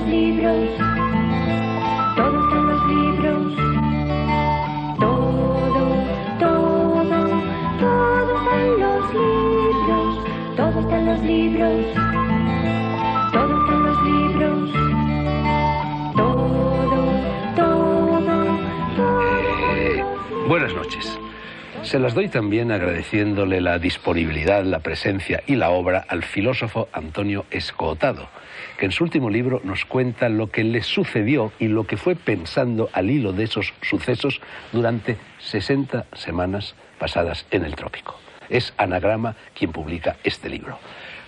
los libros. Todo está en los libros. Todo está en los libros. Todo está en los libros. Todo está en los libros. Buenas noches. Se las doy también agradeciéndole la disponibilidad, la presencia y la obra al filósofo Antonio Escootado, que en su último libro nos cuenta lo que le sucedió y lo que fue pensando al hilo de esos sucesos durante 60 semanas pasadas en el trópico. Es Anagrama quien publica este libro.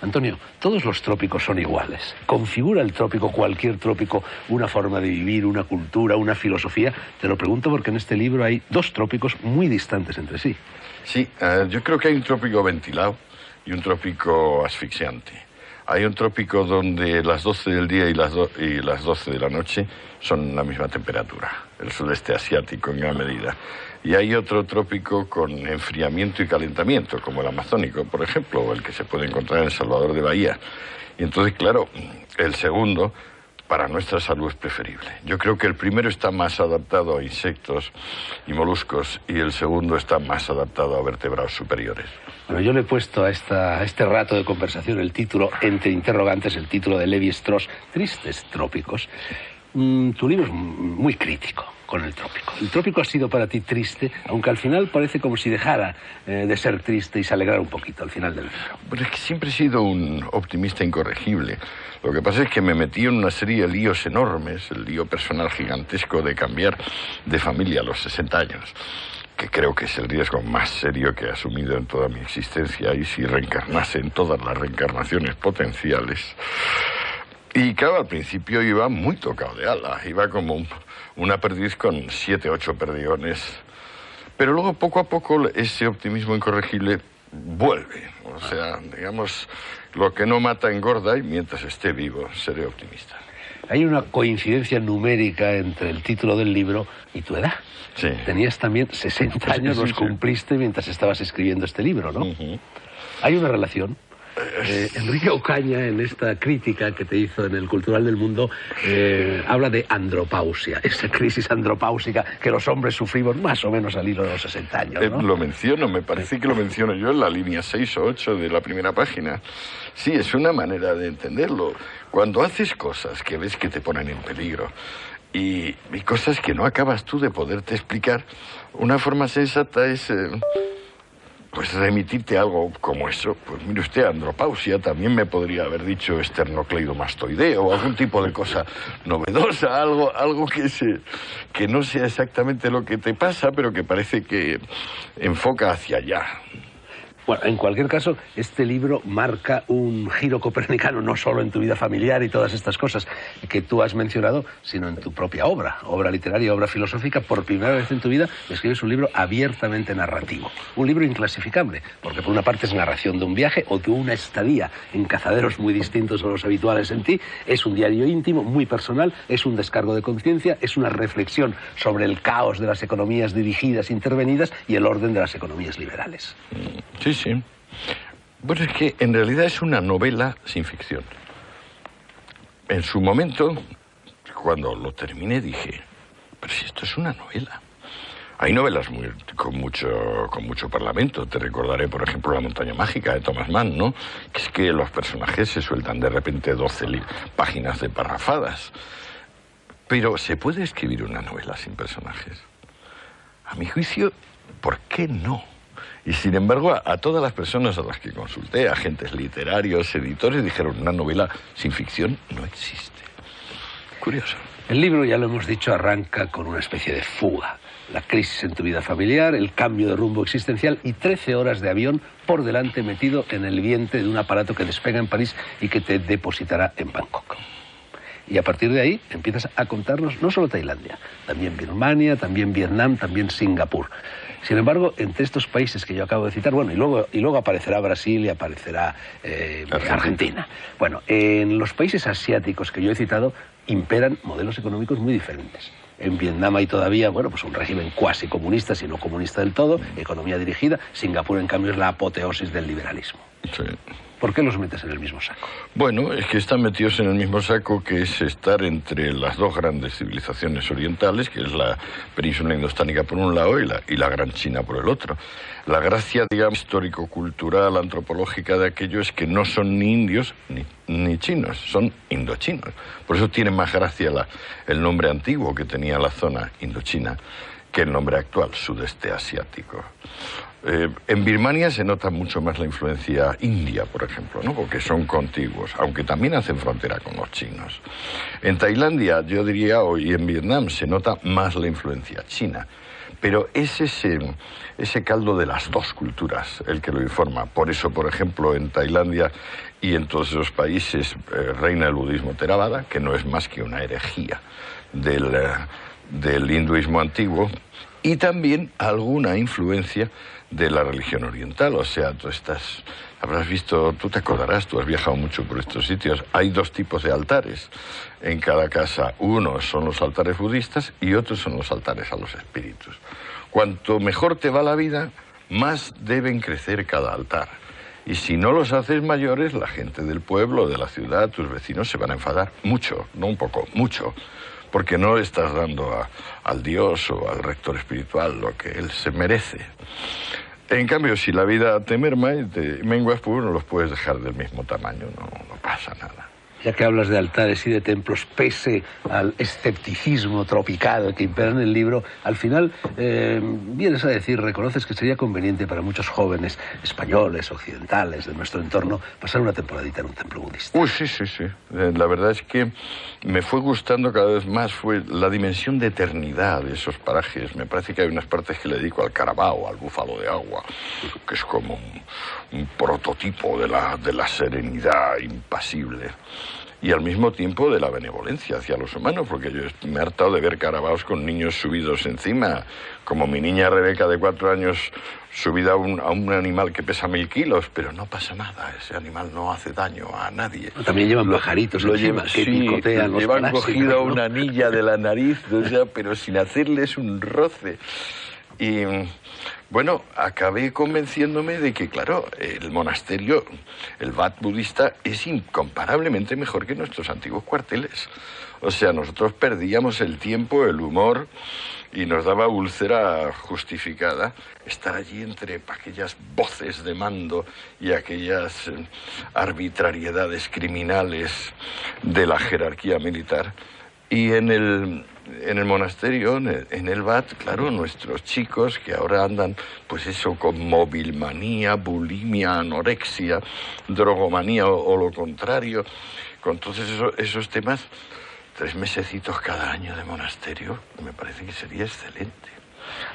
Antonio, todos los trópicos son iguales. ¿Configura el trópico, cualquier trópico, una forma de vivir, una cultura, una filosofía? Te lo pregunto porque en este libro hay dos trópicos muy distantes entre sí. Sí, yo creo que hay un trópico ventilado y un trópico asfixiante. Hay un trópico donde las 12 del día y las 12 de la noche son la misma temperatura, el sudeste asiático en gran medida. Y hay otro trópico con enfriamiento y calentamiento, como el amazónico, por ejemplo, o el que se puede encontrar en Salvador de Bahía. Y entonces, claro, el segundo, para nuestra salud es preferible. Yo creo que el primero está más adaptado a insectos y moluscos y el segundo está más adaptado a vertebrados superiores. Bueno, yo le he puesto a este rato de conversación el título, entre interrogantes, el título de Levi-Strauss, Tristes Trópicos. Tu libro es muy crítico con el trópico. El trópico ha sido para ti triste, aunque al final parece como si dejara de ser triste y se alegrara un poquito al final del libro. Pero es que siempre he sido un optimista incorregible. Lo que pasa es que me metí en una serie de líos enormes, el lío personal gigantesco de cambiar de familia a los 60 años, que creo que es el riesgo más serio que he asumido en toda mi existencia, y si reencarnase en todas las reencarnaciones potenciales. Y claro, al principio iba muy tocado de ala, iba como una perdiz con 7, 8 perdigones. Pero luego, poco a poco, ese optimismo incorregible vuelve. O sea, digamos, lo que no mata engorda, y mientras esté vivo, seré optimista. Hay una coincidencia numérica entre el título del libro y tu edad. Sí. Tenías también 60 años, los cumpliste mientras estabas escribiendo este libro, ¿no? Hay una relación. Enrique Ocaña, en esta crítica que te hizo en el Cultural del Mundo, habla de andropausia, esa crisis andropáusica que los hombres sufrimos más o menos al hilo de los 60 años, ¿no? Lo menciono, me parece que lo menciono yo en la línea 6 o 8 de la primera página. Sí, es una manera de entenderlo. Cuando haces cosas que ves que te ponen en peligro y cosas que no acabas tú de poderte explicar, una forma sensata es... pues remitirte a algo como eso. Pues mire usted, andropausia, también me podría haber dicho esternocleidomastoideo o algún tipo de cosa novedosa, algo que no sea exactamente lo que te pasa, pero que parece que enfoca hacia allá. Bueno, en cualquier caso, este libro marca un giro copernicano, no solo en tu vida familiar y todas estas cosas que tú has mencionado, sino en tu propia obra literaria, obra filosófica. Por primera vez en tu vida escribes un libro abiertamente narrativo, un libro inclasificable, porque por una parte es narración de un viaje o de una estadía en cazaderos muy distintos a los habituales en ti, es un diario íntimo, muy personal, es un descargo de conciencia, es una reflexión sobre el caos de las economías dirigidas, intervenidas y el orden de las economías liberales. Sí, sí. Bueno, es que en realidad es una novela sin ficción. En su momento, cuando lo terminé, dije, pero si esto es una novela. Hay novelas con mucho parlamento. Te recordaré, por ejemplo, La montaña mágica de Thomas Mann, ¿no? Que es que los personajes se sueltan de repente 12 páginas de parrafadas. Pero ¿se puede escribir una novela sin personajes? A mi juicio, ¿por qué no? Y sin embargo, a todas las personas a las que consulté, agentes literarios, editores, dijeron, una novela sin ficción no existe. Curioso. El libro, ya lo hemos dicho, arranca con una especie de fuga. La crisis en tu vida familiar, el cambio de rumbo existencial y 13 horas de avión por delante metido en el vientre de un aparato que despega en París y que te depositará en Bangkok. Y a partir de ahí empiezas a contarnos no solo Tailandia, también Birmania, también Vietnam, también Singapur. Sin embargo, entre estos países que yo acabo de citar, bueno, y luego aparecerá Brasil y aparecerá Argentina. Bueno, en los países asiáticos que yo he citado imperan modelos económicos muy diferentes. En Vietnam hay todavía, bueno, pues un régimen cuasi comunista, si no comunista del todo, economía dirigida. Singapur, en cambio, es la apoteosis del liberalismo. Sí. ¿Por qué los metes en el mismo saco? Bueno, es que están metidos en el mismo saco, que es estar entre las dos grandes civilizaciones orientales, que es la península indostánica por un lado y la Gran China por el otro. La gracia, digamos, histórico-cultural, antropológica de aquello es que no son ni indios ni chinos, son indochinos. Por eso tiene más gracia el nombre antiguo que tenía la zona Indochina que el nombre actual, sudeste asiático. En Birmania se nota mucho más la influencia india, por ejemplo, ¿no? Porque son contiguos, aunque también hacen frontera con los chinos. En Tailandia, yo diría, y en Vietnam se nota más la influencia china. Pero es ese caldo de las dos culturas el que lo informa. Por eso, por ejemplo, en Tailandia y en todos esos países reina el budismo Theravada, que no es más que una herejía del hinduismo antiguo, y también alguna influencia de la religión oriental. O sea, habrás visto, tú te acordarás, tú has viajado mucho por estos sitios, hay dos tipos de altares en cada casa. Uno son los altares budistas y otros son los altares a los espíritus. Cuanto mejor te va la vida, más deben crecer cada altar. Y si no los haces mayores, la gente del pueblo, de la ciudad, tus vecinos se van a enfadar mucho, no un poco, mucho, porque no le estás dando al Dios o al rector espiritual lo que él se merece. En cambio, si la vida te merma y te menguas, pues no los puedes dejar del mismo tamaño, no pasa nada. Ya que hablas de altares y de templos, pese al escepticismo tropicado que impera en el libro, al final vienes a decir, reconoces que sería conveniente para muchos jóvenes españoles, occidentales, de nuestro entorno, pasar una temporadita en un templo budista. Uy, sí. La verdad es que me fue gustando cada vez más fue la dimensión de eternidad de esos parajes. Me parece que hay unas partes que le dedico al Carabao, al búfalo de agua, que es como un prototipo de la serenidad impasible. Y al mismo tiempo de la benevolencia hacia los humanos, porque yo me he hartado de ver carabaos con niños subidos encima, como mi niña Rebeca de 4 años subida a un animal que pesa 1000 kilos, pero no pasa nada, ese animal no hace daño a nadie. También llevan pajaritos encima que picotean los llevan parásitos, cogida ¿no? una anilla de la nariz, o sea, pero sin hacerles un roce. Y bueno, acabé convenciéndome de que, claro, el monasterio, el Wat budista, es incomparablemente mejor que nuestros antiguos cuarteles. O sea, nosotros perdíamos el tiempo, el humor, y nos daba úlcera justificada estar allí entre aquellas voces de mando y aquellas arbitrariedades criminales de la jerarquía militar. Y en el monasterio, en el Wat, claro, nuestros chicos que ahora andan, pues eso, con movilmanía, bulimia, anorexia, drogomanía o lo contrario, con todos esos temas, 3 mesecitos cada año de monasterio, me parece que sería excelente.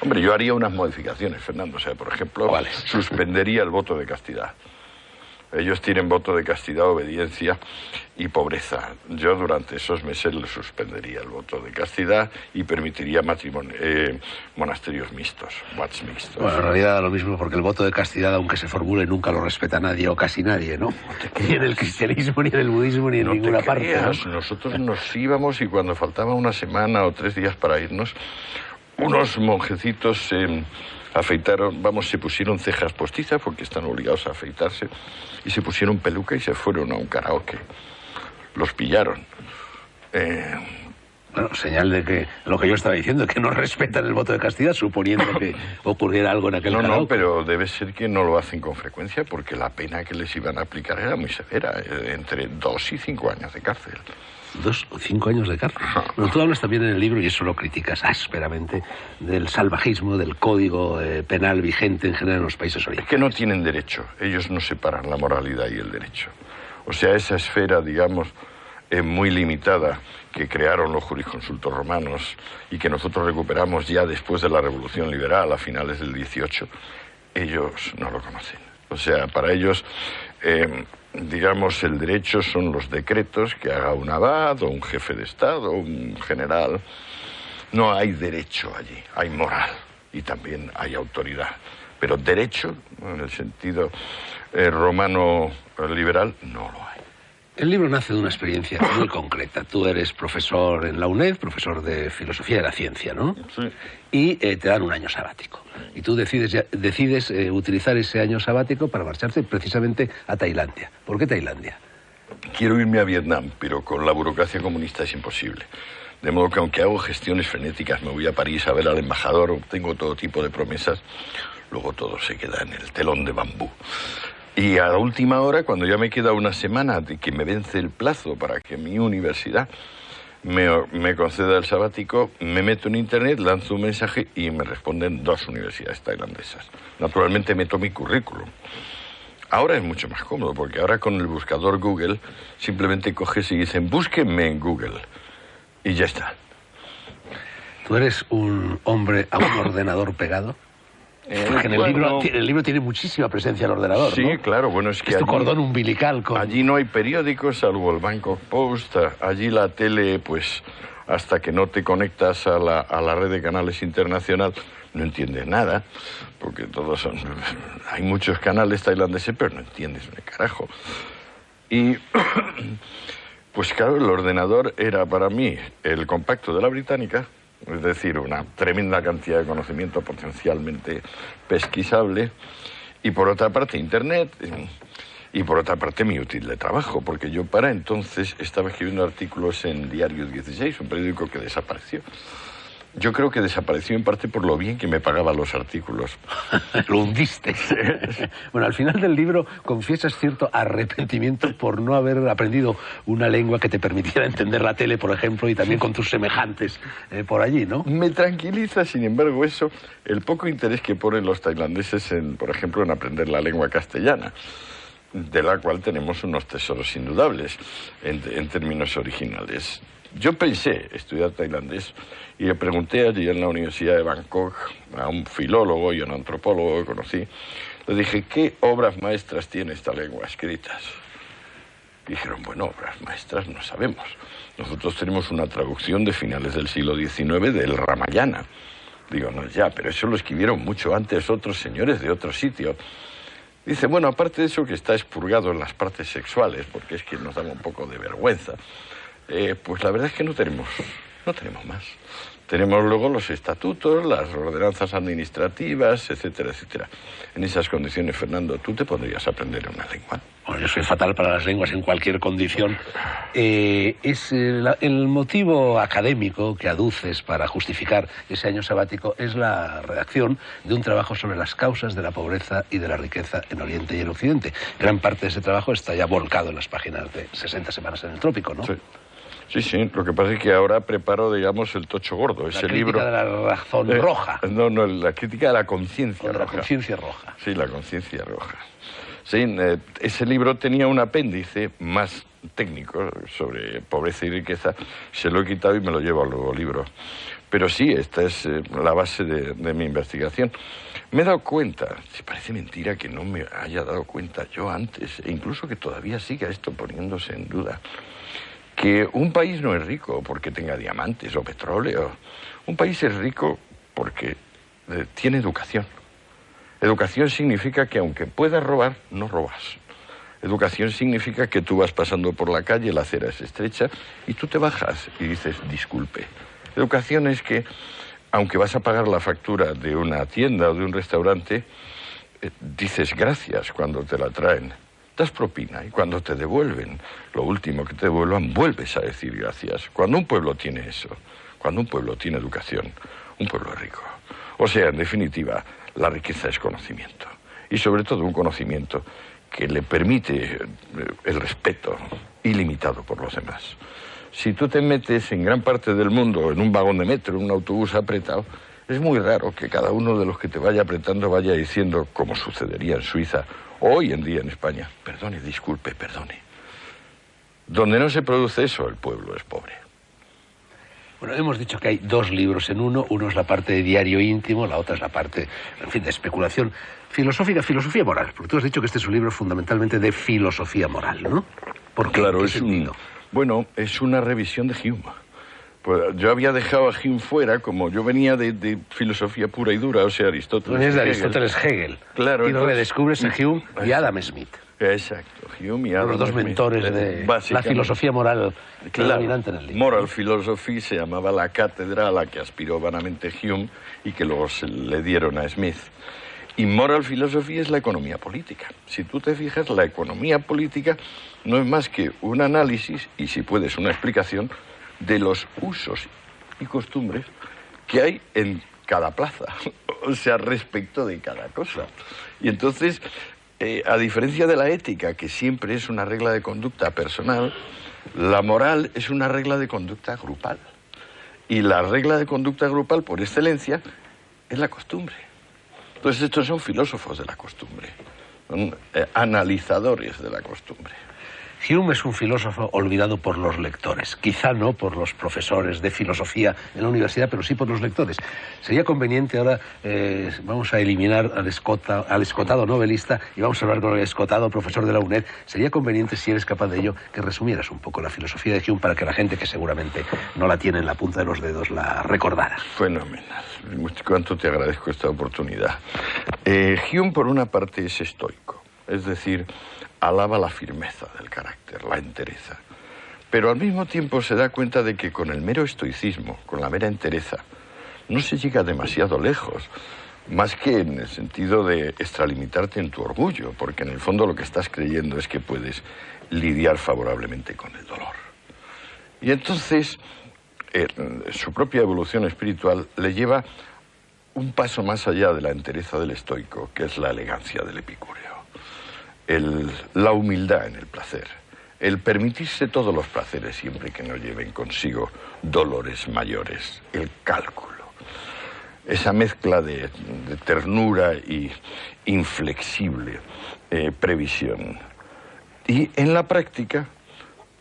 Hombre, yo haría unas modificaciones, Fernando. O sea, por ejemplo, ¿cuáles? Suspendería el voto de castidad. Ellos tienen voto de castidad, obediencia y pobreza. Yo durante esos meses les suspendería el voto de castidad y permitiría monasterios mixtos, wats mixtos. Bueno, en realidad da lo mismo, porque el voto de castidad, aunque se formule, nunca lo respeta nadie o casi nadie, ¿no? Ni en el cristianismo, ni en el budismo, ni en ninguna parte, ¿no? Nosotros nos íbamos y cuando faltaba una semana o 3 días para irnos, unos monjecitos se afeitaron, se pusieron cejas postizas porque están obligados a afeitarse, y se pusieron peluca y se fueron a un karaoke. Los pillaron. Bueno, señal de que lo que yo estaba diciendo, que no respetan el voto de castidad, suponiendo que ocurriera algo en aquel karaoke. No, pero debe ser que no lo hacen con frecuencia, porque la pena que les iban a aplicar era muy severa, entre 2 y 5 años de cárcel. 2 o 5 años de cárcel. Bueno, tú hablas también en el libro, y eso lo criticas ásperamente, del salvajismo, del código penal vigente en general en los países orientales. Es que no tienen derecho, ellos no separan la moralidad y el derecho. O sea, esa esfera, digamos, muy limitada que crearon los jurisconsultos romanos y que nosotros recuperamos ya después de la Revolución Liberal a finales del 18, ellos no lo conocen. O sea, para ellos, digamos, el derecho son los decretos que haga un abad o un jefe de Estado, un general. No hay derecho allí, hay moral y también hay autoridad. Pero derecho, en el sentido romano liberal, no lo hay. El libro nace de una experiencia muy concreta. Tú eres profesor en la UNED, profesor de Filosofía de la Ciencia, ¿no? Sí. Y te dan un año sabático. Y tú decides utilizar ese año sabático para marcharte precisamente a Tailandia. ¿Por qué Tailandia? Quiero irme a Vietnam, pero con la burocracia comunista es imposible. De modo que aunque hago gestiones frenéticas, me voy a París a ver al embajador, obtengo todo tipo de promesas, luego todo se queda en el telón de bambú. Y a la última hora, cuando ya me queda una semana de que me vence el plazo para que mi universidad me conceda el sabático, me meto en internet, lanzo un mensaje y me responden 2 universidades tailandesas. Naturalmente meto mi currículum. Ahora es mucho más cómodo, porque ahora con el buscador Google simplemente coges y dicen búsquenme en Google y ya está. ¿Tú eres un hombre a un ordenador pegado? Porque en el libro tiene muchísima presencia el ordenador, sí, ¿no? claro, bueno, es que tu cordón umbilical con... Allí no hay periódicos, salvo el Bangkok Post. Allí la tele, pues, hasta que no te conectas a la red de canales internacional, no entiendes nada, porque todos son... Hay muchos canales tailandeses, pero no entiendes un carajo. Y, pues claro, el ordenador era para mí el compacto de la británica, es decir, una tremenda cantidad de conocimiento potencialmente pesquisable, y por otra parte Internet, y por otra parte mi útil de trabajo, porque yo para entonces estaba escribiendo artículos en Diario 16, un periódico que desapareció. Yo creo que desapareció en parte por lo bien que me pagaban los artículos. Lo hundiste. Bueno, al final del libro confiesas cierto arrepentimiento por no haber aprendido una lengua que te permitiera entender la tele, por ejemplo, y también con tus semejantes por allí, ¿no? Me tranquiliza, sin embargo, eso, el poco interés que ponen los tailandeses, por ejemplo, en aprender la lengua castellana, de la cual tenemos unos tesoros indudables en términos originales. Yo pensé estudiar tailandés y le pregunté allí en la Universidad de Bangkok a un filólogo y a un antropólogo que conocí. Le dije, ¿qué obras maestras tiene esta lengua escritas? Dijeron, bueno, obras maestras no sabemos. Nosotros tenemos una traducción de finales del siglo XIX del Ramayana. Digo, no, ya, pero eso lo escribieron mucho antes otros señores de otro sitio. Dice, bueno, aparte de eso que está expurgado en las partes sexuales, porque es que nos daba un poco de vergüenza, pues la verdad es que no tenemos más. Tenemos luego los estatutos, las ordenanzas administrativas, etcétera, etcétera. En esas condiciones, Fernando, ¿tú te podrías aprender una lengua? Bueno, yo soy fatal para las lenguas en cualquier condición. El motivo académico que aduces para justificar ese año sabático es la redacción de un trabajo sobre las causas de la pobreza y de la riqueza en Oriente y en Occidente. Gran parte de ese trabajo está ya volcado en las páginas de 60 semanas en el trópico, ¿no? Sí. Sí, lo que pasa es que ahora preparo, digamos, el tocho gordo. La crítica de la razón roja. No, la crítica de la conciencia roja. La conciencia roja. Sí, la conciencia roja. Sí, ese libro tenía un apéndice más técnico sobre pobreza y riqueza. Se lo he quitado y me lo llevo al nuevo libro. Pero sí, esta es la base de mi investigación. Me he dado cuenta, si parece mentira que no me haya dado cuenta yo antes, e incluso que todavía siga esto poniéndose en duda, que un país no es rico porque tenga diamantes o petróleo. Un país es rico porque tiene educación. Educación significa que aunque puedas robar, no robas. Educación significa que tú vas pasando por la calle, la acera es estrecha, y tú te bajas y dices, disculpe. Educación es que, aunque vas a pagar la factura de una tienda o de un restaurante, dices gracias cuando te la traen. Das propina y cuando te devuelven, lo último que te devuelvan, vuelves a decir gracias. Cuando un pueblo tiene eso, cuando un pueblo tiene educación, un pueblo es rico. O sea, en definitiva, la riqueza es conocimiento. Y sobre todo un conocimiento que le permite el respeto ilimitado por los demás. Si tú te metes en gran parte del mundo en un vagón de metro, en un autobús apretado, es muy raro que cada uno de los que te vaya apretando vaya diciendo, como sucedería en Suiza, hoy en día en España, perdone, disculpe, perdone. Donde no se produce eso, el pueblo es pobre. Bueno, hemos dicho que hay 2 libros en uno. Uno es la parte de diario íntimo, la otra es la parte, en fin, de especulación filosófica, filosofía moral. Porque tú has dicho que este es un libro fundamentalmente de filosofía moral, ¿no? ¿Por qué? Claro, ¿Qué sentido? Bueno, es una revisión de Hume. Pues yo había dejado a Hume fuera, como yo venía de filosofía pura y dura, o sea, Aristóteles. Vienes de Aristóteles Hegel. Claro. Y redescubres a Hume y Adam Smith. Exacto, Hume y Adam Los dos Smith. mentores de la filosofía moral predominante en el libro. Moral Philosophy se llamaba la cátedra a la que aspiró vanamente Hume y que luego le dieron a Smith. Y Moral Philosophy es la economía política. Si tú te fijas, la economía política no es más que un análisis, y si puedes una explicación, de los usos y costumbres que hay en cada plaza, o sea, respecto de cada cosa. Y entonces, a diferencia de la ética, que siempre es una regla de conducta personal, la moral es una regla de conducta grupal. Y la regla de conducta grupal, por excelencia, es la costumbre. Entonces, estos son filósofos de la costumbre, son analizadores de la costumbre. Hume es un filósofo olvidado por los lectores, quizá no por los profesores de filosofía en la universidad, pero sí por los lectores. Sería conveniente ahora, vamos a eliminar al escotado novelista y vamos a hablar con el escotado profesor de la UNED. Sería conveniente, si eres capaz de ello, que resumieras un poco la filosofía de Hume para que la gente que seguramente no la tiene en la punta de los dedos la recordara. Fenomenal. Cuánto te agradezco esta oportunidad. Hume, por una parte, es estoico, es decir, alaba la firmeza del carácter, la entereza. Pero al mismo tiempo se da cuenta de que con el mero estoicismo, con la mera entereza, no se llega demasiado lejos, más que en el sentido de extralimitarte en tu orgullo, porque en el fondo lo que estás creyendo es que puedes lidiar favorablemente con el dolor. Y entonces, su propia evolución espiritual le lleva un paso más allá de la entereza del estoico, que es la elegancia del epicúreo. La humildad en el placer, el permitirse todos los placeres siempre que no lleven consigo dolores mayores, el cálculo, esa mezcla de ternura y inflexible previsión. Y en la práctica,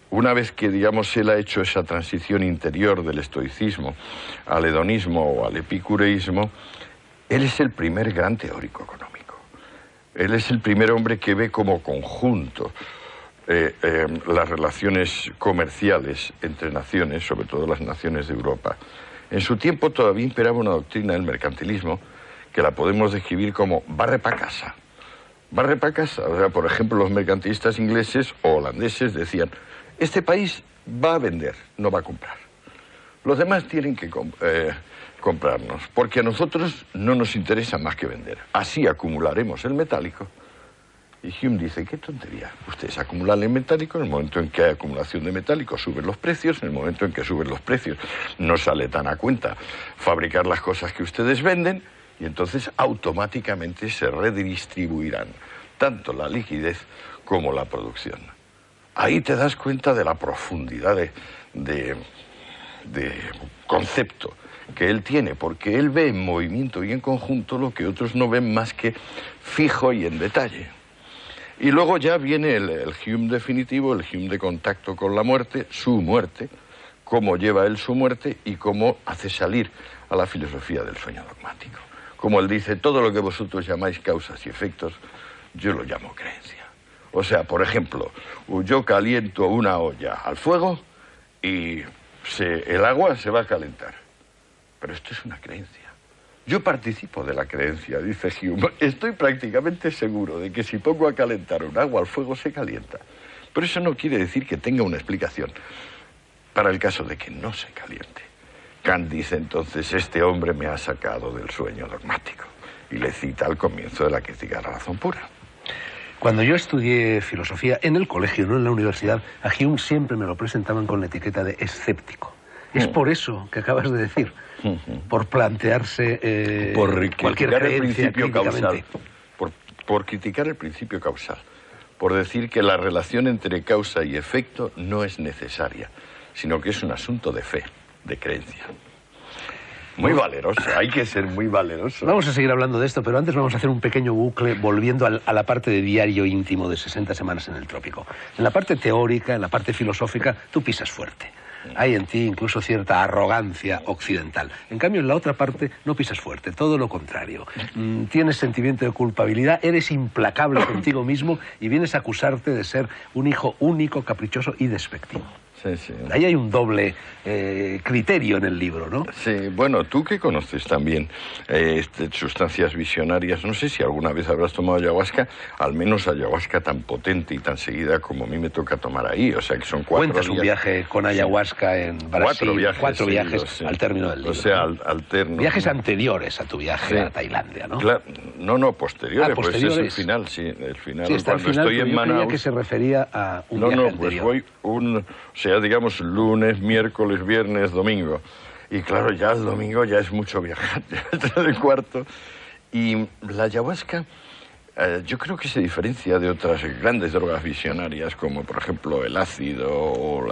una vez que, digamos, él ha hecho esa transición interior del estoicismo al hedonismo o al epicureísmo, él es el primer gran teórico económico. Él es el primer hombre que ve como conjunto las relaciones comerciales entre naciones, sobre todo las naciones de Europa. En su tiempo todavía imperaba una doctrina del mercantilismo que la podemos describir como barre pa' casa. Barre pa' casa. O sea, por ejemplo, los mercantilistas ingleses o holandeses decían, este país va a vender, no va a comprar. Los demás tienen que comprarnos, porque a nosotros no nos interesa más que vender. Así acumularemos el metálico. Y Hume dice, qué tontería. Ustedes acumulan el metálico, en el momento en que hay acumulación de metálico suben los precios, en el momento en que suben los precios no sale tan a cuenta fabricar las cosas que ustedes venden, y entonces automáticamente se redistribuirán tanto la liquidez como la producción. Ahí te das cuenta de la profundidad de concepto que él tiene, porque él ve en movimiento y en conjunto lo que otros no ven más que fijo y en detalle. Y luego ya viene el Hume definitivo, el Hume de contacto con la muerte, su muerte, cómo lleva él su muerte y cómo hace salir a la filosofía del sueño dogmático. Como él dice, todo lo que vosotros llamáis causas y efectos, yo lo llamo creencia. O sea, por ejemplo, yo caliento una olla al fuego y el agua se va a calentar. Pero esto es una creencia. Yo participo de la creencia, dice Hume. Estoy prácticamente seguro de que si pongo a calentar un agua al fuego se calienta. Pero eso no quiere decir que tenga una explicación para el caso de que no se caliente. Kant dice entonces, este hombre me ha sacado del sueño dogmático. Y le cita al comienzo de la crítica de la razón pura. Cuando yo estudié filosofía en el colegio, no en la universidad, a Hume siempre me lo presentaban con la etiqueta de escéptico. Es por eso que acabas de decir, por plantearse cualquier creencia críticamente. Por criticar el principio causal, por decir que la relación entre causa y efecto no es necesaria, sino que es un asunto de fe, de creencia. Muy valeroso, hay que ser muy valeroso. Vamos a seguir hablando de esto, pero antes vamos a hacer un pequeño bucle volviendo a la parte de diario íntimo de 60 semanas en el trópico. En la parte teórica, en la parte filosófica, tú pisas fuerte. Hay en ti incluso cierta arrogancia occidental. En cambio, en la otra parte no pisas fuerte, todo lo contrario. Tienes sentimiento de culpabilidad, eres implacable contigo mismo y vienes a acusarte de ser un hijo único, caprichoso y despectivo. Sí, sí. Ahí hay un doble criterio en el libro, ¿no? Sí, bueno, tú que conoces también sustancias visionarias, no sé si alguna vez habrás tomado ayahuasca, al menos ayahuasca tan potente y tan seguida como a mí me toca tomar ahí, o sea que son 4 Cuentas días. un viaje con ayahuasca en Brasil, 4 viajes seguidos, sí. al término del libro. O sea, ¿no? alterno. Viajes anteriores a tu viaje Sí. a Tailandia, ¿no? No, posteriores, pues es el posteriores. final, sí, el final. Sí, está al Cuando final, estoy pero en yo creía Manaus. que se refería a un viaje Pues anterior. voy o sea, digamos, lunes, miércoles, viernes, domingo. Y claro, ya el domingo ya es mucho viajar, ya es 3:15. Y la ayahuasca, yo creo que se diferencia de otras grandes drogas visionarias, como por ejemplo el ácido, o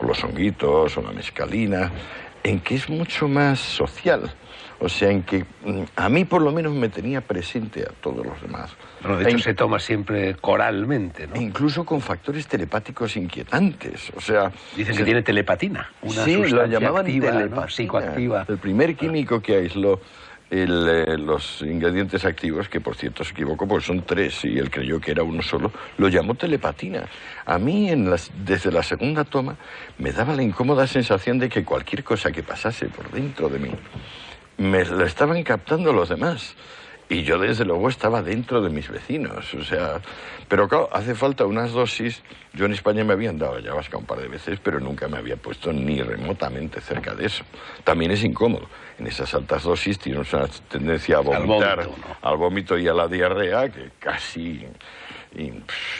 los honguitos, o la mescalina, en que es mucho más social. O sea, en que a mí por lo menos me tenía presente a todos los demás. Pero de hecho se toma siempre coralmente, ¿no? Incluso con factores telepáticos inquietantes. O sea, Dicen que tiene telepatina, una sí, sustancia lo llamaban activa, ¿no? telepatina. Psicoactiva. El primer químico que aisló los ingredientes activos, que por cierto se equivocó porque son 3 y él creyó que era uno solo, lo llamó telepatina. A mí desde la segunda toma me daba la incómoda sensación de que cualquier cosa que pasase por dentro de mí me la estaban captando los demás. Y yo desde luego estaba dentro de mis vecinos, o sea... Pero claro, hace falta unas dosis. Yo en España me habían dado ayahuasca un par de veces, pero nunca me había puesto ni remotamente cerca de eso. También es incómodo. En esas altas dosis tienes una tendencia a vomitar, al vómito, ¿no? al vómito y a la diarrea, que casi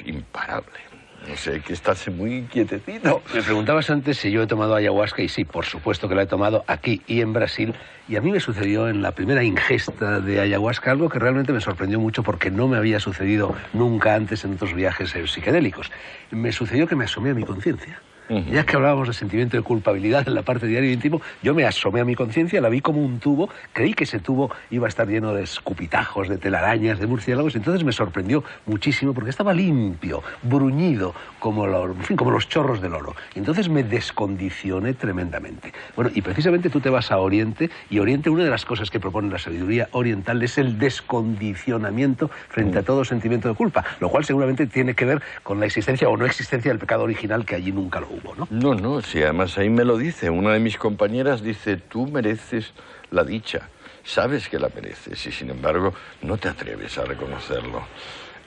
imparable. No sé, hay que estarse muy quietecito. Me preguntabas antes si yo he tomado ayahuasca y sí, por supuesto que la he tomado aquí y en Brasil. Y a mí me sucedió en la primera ingesta de ayahuasca algo que realmente me sorprendió mucho porque no me había sucedido nunca antes en otros viajes psicodélicos. Me sucedió que me asomé a mi conciencia. Ya que hablábamos de sentimiento de culpabilidad en la parte diario y íntimo, yo me asomé a mi conciencia, la vi como un tubo, creí que ese tubo iba a estar lleno de escupitajos, de telarañas, de murciélagos, y entonces me sorprendió muchísimo porque estaba limpio, bruñido, como los chorros del oro. Y entonces me descondicioné tremendamente. Bueno, y precisamente tú te vas a Oriente, y Oriente, una de las cosas que propone la sabiduría oriental es el descondicionamiento frente a todo sentimiento de culpa, lo cual seguramente tiene que ver con la existencia o no existencia del pecado original, que allí nunca lo hubo. No, sí, además ahí me lo dice. Una de mis compañeras dice, tú mereces la dicha, sabes que la mereces y sin embargo no te atreves a reconocerlo.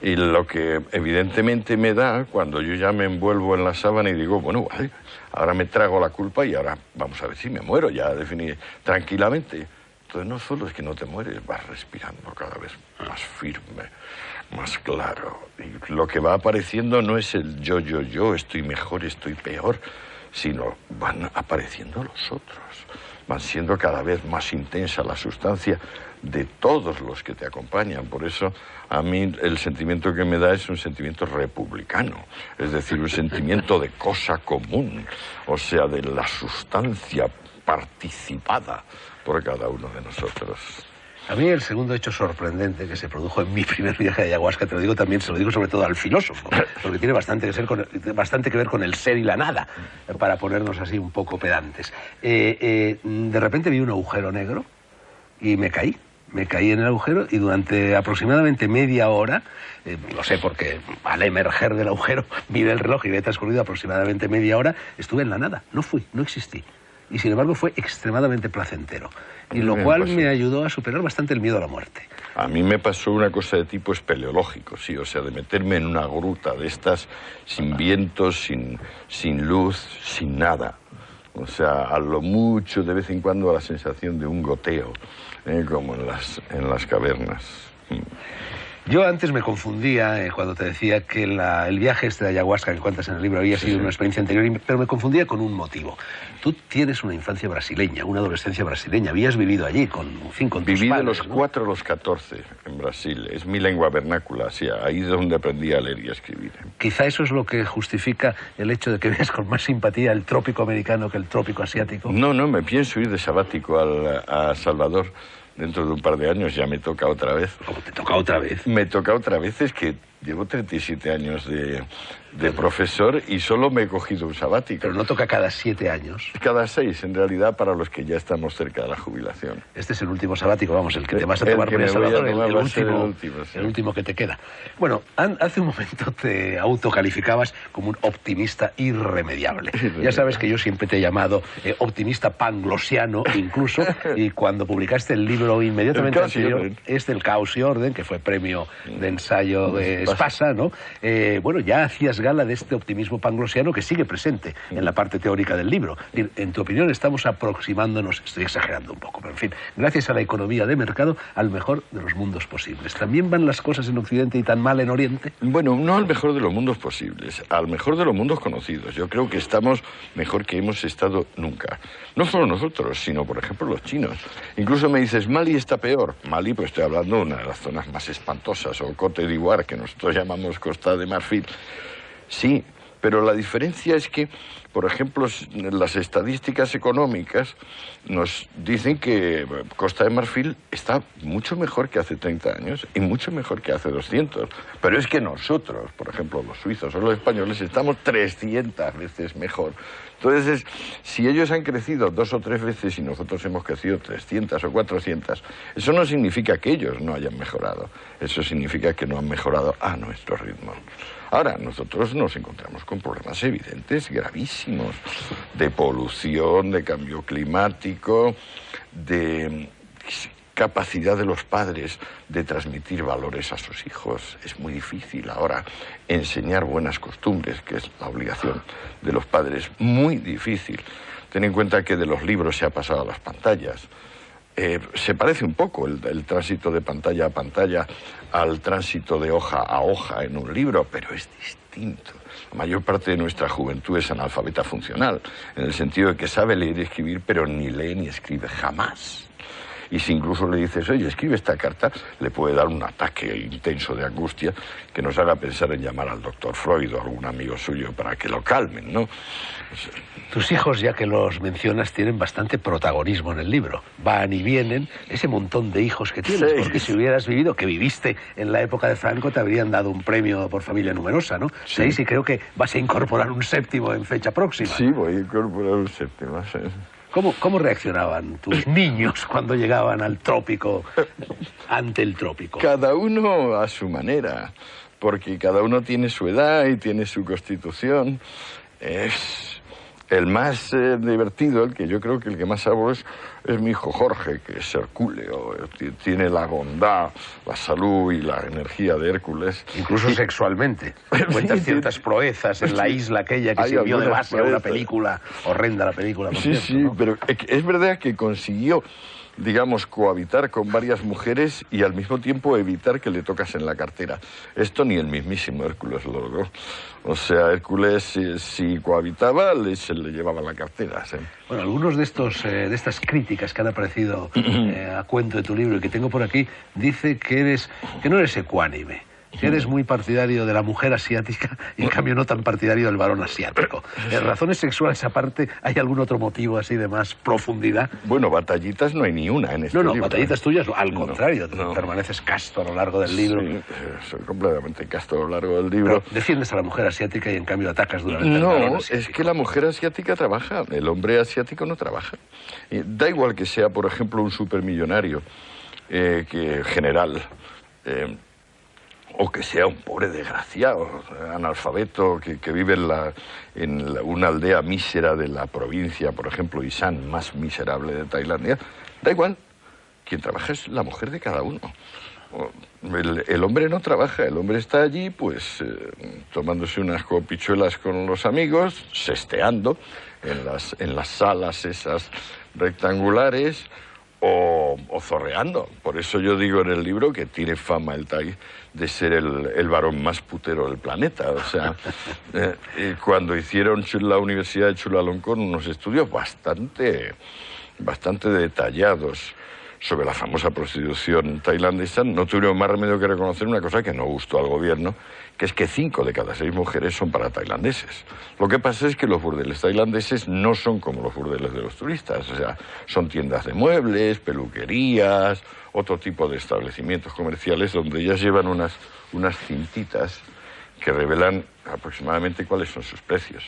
Y lo que evidentemente me da cuando yo ya me envuelvo en la sábana y digo, bueno, vale, ahora me trago la culpa y ahora vamos a ver si me muero, ya definí tranquilamente. Entonces no solo es que no te mueres, vas respirando cada vez más firme, más claro. Y lo que va apareciendo no es el yo, estoy mejor, estoy peor, sino van apareciendo los otros. Van siendo cada vez más intensa la sustancia de todos los que te acompañan. Por eso a mí el sentimiento que me da es un sentimiento republicano, es decir, un sentimiento de cosa común, o sea, de la sustancia participada por cada uno de nosotros. A mí el segundo hecho sorprendente que se produjo en mi primer viaje de ayahuasca, te lo digo también, se lo digo sobre todo al filósofo, porque tiene bastante que ver con el ser y la nada, para ponernos así un poco pedantes. De repente vi un agujero negro y me caí en el agujero y durante aproximadamente media hora, lo sé porque al emerger del agujero miré el reloj y había transcurrido aproximadamente media hora, estuve en la nada, no existí. Y sin embargo fue extremadamente placentero. Y lo cual me ayudó a superar bastante el miedo a la muerte. A mí me pasó una cosa de tipo espeleológico, sí, o sea, de meterme en una gruta de estas sin vientos, sin luz, sin nada. O sea, a lo mucho de vez en cuando la sensación de un goteo, como en las cavernas. Yo antes me confundía cuando te decía que el viaje este de ayahuasca que cuentas en el libro había sido una experiencia anterior, pero me confundía con un motivo. Tú tienes una infancia brasileña, una adolescencia brasileña, habías vivido allí con tus padres. Viví de los 4 a los 14 en Brasil, es mi lengua vernácula, o sea, ahí es donde aprendí a leer y a escribir. Quizá eso es lo que justifica el hecho de que veas con más simpatía el trópico americano que el trópico asiático. No, me pienso ir de sabático a Salvador. Dentro de un par de años ya me toca otra vez. ¿Cómo te toca otra vez? Me toca otra vez, es que Llevo 37 años de profesor y solo me he cogido un sabático. Pero no toca cada 7 años. Cada 6, en realidad, para los que ya estamos cerca de la jubilación. Este es el último sabático, vamos, el que te vas a tomar por Salvador, el último que te queda. Bueno, hace un momento te autocalificabas como un optimista irremediable. Ya sabes que yo siempre te he llamado optimista panglosiano, incluso, y cuando publicaste el libro inmediatamente anterior, del Caos y Orden, que fue premio de ensayo de Espasa, ¿no? Bueno, ya hacías gala de este optimismo panglosiano que sigue presente en la parte teórica del libro. En tu opinión, estamos aproximándonos, estoy exagerando un poco, pero en fin, gracias a la economía de mercado, al mejor de los mundos posibles. ¿También van las cosas en Occidente y tan mal en Oriente? Bueno, no al mejor de los mundos posibles, al mejor de los mundos conocidos. Yo creo que estamos mejor que hemos estado nunca. No solo nosotros, sino, por ejemplo, los chinos. Incluso me dices, Mali está peor. Mali, pues estoy hablando de una de las zonas más espantosas, o Côte d'Ivoire, que nosotros llamamos Costa de Marfil. Sí, pero la diferencia es que, por ejemplo, las estadísticas económicas nos dicen que Costa de Marfil está mucho mejor que hace 30 años y mucho mejor que hace 200. Pero es que nosotros, por ejemplo, los suizos o los españoles, estamos 300 veces mejor. Entonces, si ellos han crecido 2 o 3 veces y nosotros hemos crecido 300 o 400, eso no significa que ellos no hayan mejorado. Eso significa que no han mejorado a nuestro ritmo. Ahora, nosotros nos encontramos con problemas evidentes, gravísimos, de polución, de cambio climático, de capacidad de los padres de transmitir valores a sus hijos. Es muy difícil ahora enseñar buenas costumbres, que es la obligación de los padres. Muy difícil. Ten en cuenta que de los libros se ha pasado a las pantallas. Se parece un poco el tránsito de pantalla a pantalla al tránsito de hoja a hoja en un libro, pero es distinto. La mayor parte de nuestra juventud es analfabeta funcional, en el sentido de que sabe leer y escribir, pero ni lee ni escribe jamás. Y si incluso le dices, oye, escribe esta carta, le puede dar un ataque intenso de angustia que nos haga pensar en llamar al doctor Freud o a algún amigo suyo para que lo calmen, ¿no? Tus hijos, ya que los mencionas, tienen bastante protagonismo en el libro. Van y vienen, ese montón de hijos que tienes, porque si hubieras vivido, que viviste en la época de Franco, te habrían dado un premio por familia numerosa, ¿no? Sí. 6, y creo que vas a incorporar un 7º en fecha próxima. Sí, voy a incorporar un 7º, sí. ¿Cómo reaccionaban tus niños cuando llegaban al trópico, ante el trópico? Cada uno a su manera, porque cada uno tiene su edad y tiene su constitución. Es el más divertido, el que yo creo que el que más hago es mi hijo Jorge, que es hercúleo, tiene la bondad, la salud y la energía de Hércules. Incluso sexualmente. Cuentas ciertas proezas en la isla aquella que sirvió de base a una película, horrenda la película. Sí, cierto, sí, ¿no? pero es verdad que consiguió, digamos, cohabitar con varias mujeres y al mismo tiempo evitar que le tocasen la cartera. Esto ni el mismísimo Hércules lo logró. O sea, Hércules, si cohabitaba, se le llevaba la cartera, ¿sí? Bueno, algunos de estas críticas que han aparecido a cuento de tu libro y que tengo por aquí, dice que no eres ecuánime, que eres muy partidario de la mujer asiática y en cambio no tan partidario del varón asiático. ¿Razones sexuales aparte, hay algún otro motivo así de más profundidad? Bueno, batallitas no hay ni una en este libro. No, batallitas tuyas, al contrario, no. Permaneces casto a lo largo del libro. Sí, soy completamente casto a lo largo del libro. Pero defiendes a la mujer asiática y en cambio atacas duramente al varón asiático. Es que la mujer asiática trabaja, el hombre asiático no trabaja. Da igual que sea, por ejemplo, un supermillonario general, o que sea un pobre desgraciado, analfabeto, que vive en una aldea mísera de la provincia, por ejemplo, Isan, más miserable de Tailandia. Da igual, quien trabaja es la mujer de cada uno. El hombre no trabaja, el hombre está allí, pues, tomándose unas copichuelas con los amigos, sesteando en las salas esas rectangulares, o zorreando. Por eso yo digo en el libro que tiene fama el Thai de ser el varón más putero del planeta. O sea, cuando hicieron la Universidad de Chulalongkorn unos estudios bastante detallados sobre la famosa prostitución tailandesa, no tuvieron más remedio que reconocer una cosa que no gustó al gobierno, que es que 5 de cada 6 mujeres son para tailandeses. Lo que pasa es que los burdeles tailandeses no son como los burdeles de los turistas, o sea, son tiendas de muebles, peluquerías, otro tipo de establecimientos comerciales donde ellas llevan unas cintitas que revelan aproximadamente cuáles son sus precios.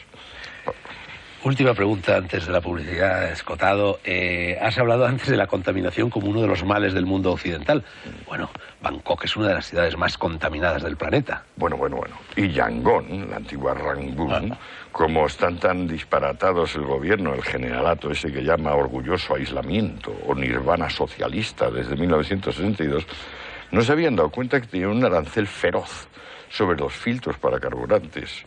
Última pregunta antes de la publicidad, Escotado. Has hablado antes de la contaminación como uno de los males del mundo occidental. Bueno, Bangkok es una de las ciudades más contaminadas del planeta. Bueno. Y Yangon, la antigua Rangoon, como están tan disparatados el gobierno, el generalato ese que llama orgulloso aislamiento o nirvana socialista desde 1962, no se habían dado cuenta que tenían un arancel feroz sobre los filtros para carburantes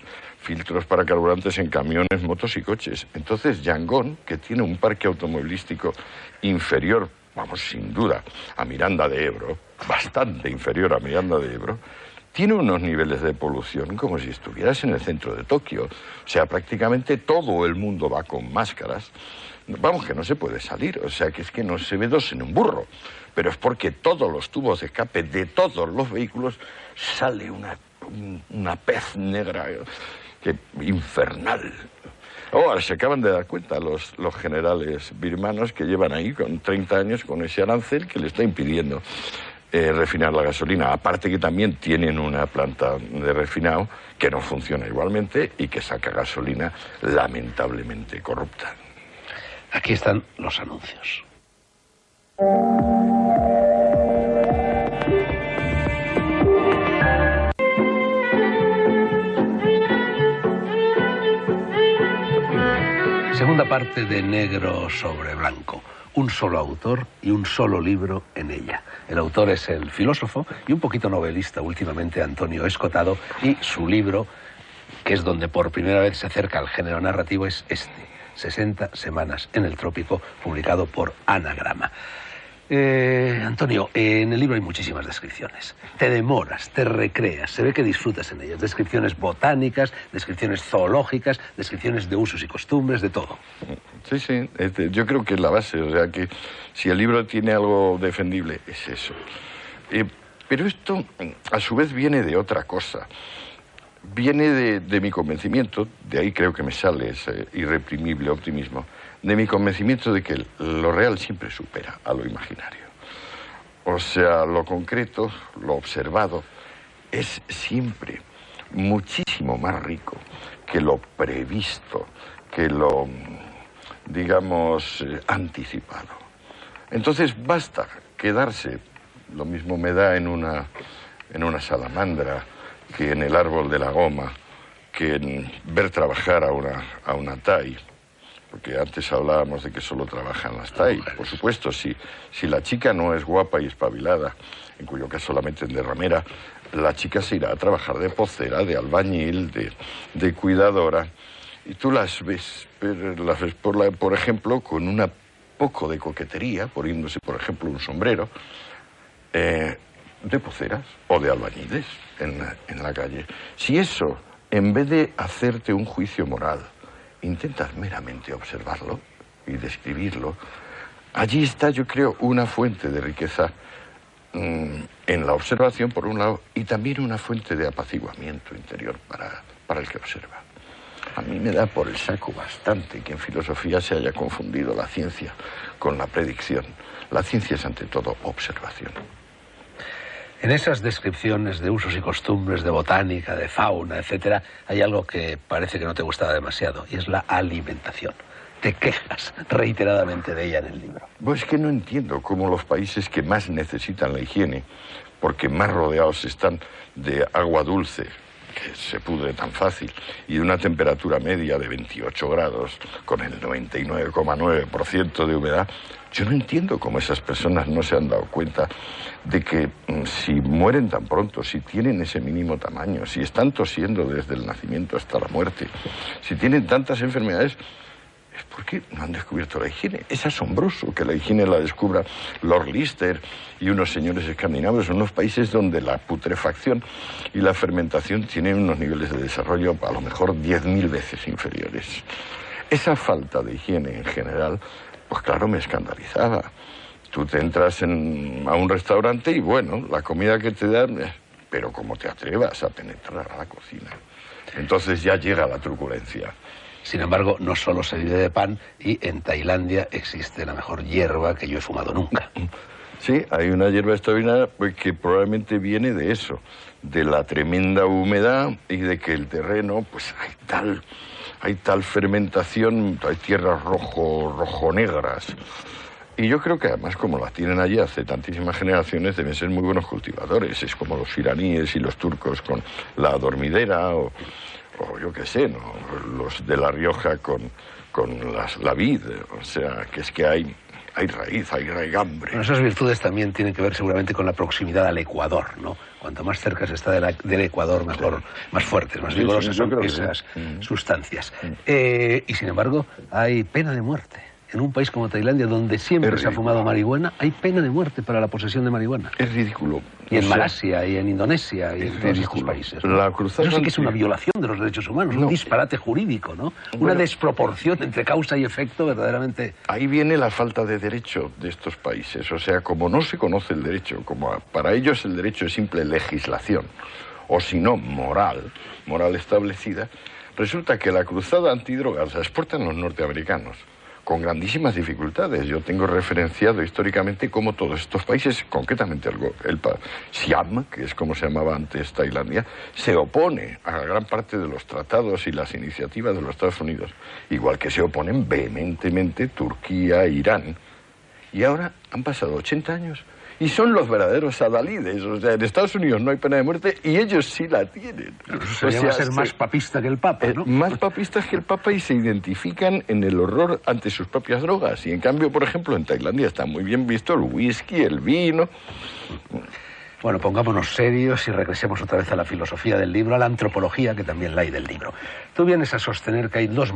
en camiones, motos y coches. Entonces Yangon, que tiene un parque automovilístico inferior, vamos, sin duda, a Miranda de Ebro, bastante inferior a Miranda de Ebro, tiene unos niveles de polución como si estuvieras en el centro de Tokio. O sea, prácticamente todo el mundo va con máscaras. Vamos, que no se puede salir, o sea, que es que no se ve 2 en un burro. Pero es porque todos los tubos de escape de todos los vehículos sale una pez negra que infernal. Ahora se acaban de dar cuenta los generales birmanos que llevan ahí con 30 años con ese arancel que le está impidiendo refinar la gasolina. Aparte que también tienen una planta de refinado que no funciona igualmente y que saca gasolina lamentablemente corrupta. Aquí están los anuncios. Segunda parte de Negro sobre Blanco. Un solo autor y un solo libro en ella. El autor es el filósofo y un poquito novelista últimamente Antonio Escotado, y su libro, que es donde por primera vez se acerca al género narrativo, es este, 60 semanas en el trópico, publicado por Anagrama. Antonio, en el libro hay muchísimas descripciones. Te demoras, te recreas, se ve que disfrutas en ellas. Descripciones botánicas, descripciones zoológicas, descripciones de usos y costumbres, de todo. Sí, yo creo que es la base, o sea que si el libro tiene algo defendible, es eso. Pero esto, a su vez, viene de otra cosa. Viene de mi convencimiento, de ahí creo que me sale ese irreprimible optimismo, de mi convencimiento de que lo real siempre supera a lo imaginario. O sea, lo concreto, lo observado, es siempre muchísimo más rico que lo previsto, que lo, digamos, anticipado. Entonces basta quedarse, lo mismo me da en una salamandra, que en el árbol de la goma, que en ver trabajar a una TAI. Porque antes hablábamos de que solo trabajan las TAI. Por supuesto, si la chica no es guapa y espabilada, en cuyo caso la meten de ramera, la chica se irá a trabajar de pocera, de albañil, de cuidadora. Y tú las ves por ejemplo, con un poco de coquetería, poniéndose, por ejemplo, un sombrero, de poceras o de albañiles en la calle. Si eso, en vez de hacerte un juicio moral, intentas meramente observarlo y describirlo, allí está, yo creo, una fuente de riqueza en la observación, por un lado, y también una fuente de apaciguamiento interior para el que observa. A mí me da por el saco bastante que en filosofía se haya confundido la ciencia con la predicción. La ciencia es, ante todo, observación. En esas descripciones de usos y costumbres, de botánica, de fauna, etcétera, hay algo que parece que no te gustaba demasiado, y es la alimentación. Te quejas reiteradamente de ella en el libro. Pues es que no entiendo cómo los países que más necesitan la higiene, porque más rodeados están de agua dulce, que se pudre tan fácil, y de una temperatura media de 28 grados, con el 99,9% de humedad, yo no entiendo cómo esas personas no se han dado cuenta de que si mueren tan pronto, si tienen ese mínimo tamaño, si están tosiendo desde el nacimiento hasta la muerte, si tienen tantas enfermedades, es porque no han descubierto la higiene. Es asombroso que la higiene la descubra Lord Lister y unos señores escandinavos en unos países donde la putrefacción y la fermentación tienen unos niveles de desarrollo a lo mejor 10.000 veces inferiores. Esa falta de higiene en general, pues claro, me escandalizaba. Tú te entras a un restaurante y bueno, la comida que te dan pero como te atrevas a penetrar a la cocina, entonces ya llega la truculencia. Sin embargo, no solo se vive de pan, y en Tailandia existe la mejor hierba que yo he fumado nunca. Sí, hay una hierba extraordinaria que probablemente viene de eso, de la tremenda humedad y de que el terreno, pues hay tal fermentación, hay tierras rojo-negras. Y yo creo que además, como las tienen allí hace tantísimas generaciones, deben ser muy buenos cultivadores. Es como los iraníes y los turcos con la dormidera, o yo qué sé, ¿no? Los de La Rioja con la vid. O sea, que es que hay raíz, hay raigambre. Bueno, esas virtudes también tienen que ver seguramente con la proximidad al Ecuador, ¿no? Cuanto más cerca se está del Ecuador, mejor, sí. Más fuertes, más vigorosas son esas sustancias. Y sin embargo, hay pena de muerte. En un país como Tailandia, donde siempre se ha fumado marihuana, hay pena de muerte para la posesión de marihuana. Es ridículo. Y en Malasia, y en Indonesia, y en todos estos países, ¿no? Eso sí que es una violación de los derechos humanos, un disparate jurídico, ¿no? Una desproporción entre causa y efecto verdaderamente... Ahí viene la falta de derecho de estos países. O sea, como no se conoce el derecho, como para ellos el derecho es simple legislación, o si no, moral establecida, resulta que la cruzada antidrogas la exportan los norteamericanos con grandísimas dificultades. Yo tengo referenciado históricamente cómo todos estos países, concretamente el Siam, que es como se llamaba antes Tailandia, se opone a gran parte de los tratados y las iniciativas de los Estados Unidos, igual que se oponen vehementemente Turquía e Irán. Y ahora han pasado 80 años y son los verdaderos adalides. O sea, en Estados Unidos no hay pena de muerte y ellos sí la tienen. Eso sería ser más papista que el Papa, ¿no? Más papistas que el Papa, y se identifican en el horror ante sus propias drogas. Y en cambio, por ejemplo, en Tailandia está muy bien visto el whisky, el vino. Bueno, pongámonos serios y regresemos otra vez a la filosofía del libro, a la antropología, que también la hay del libro. Tú vienes a sostener que hay dos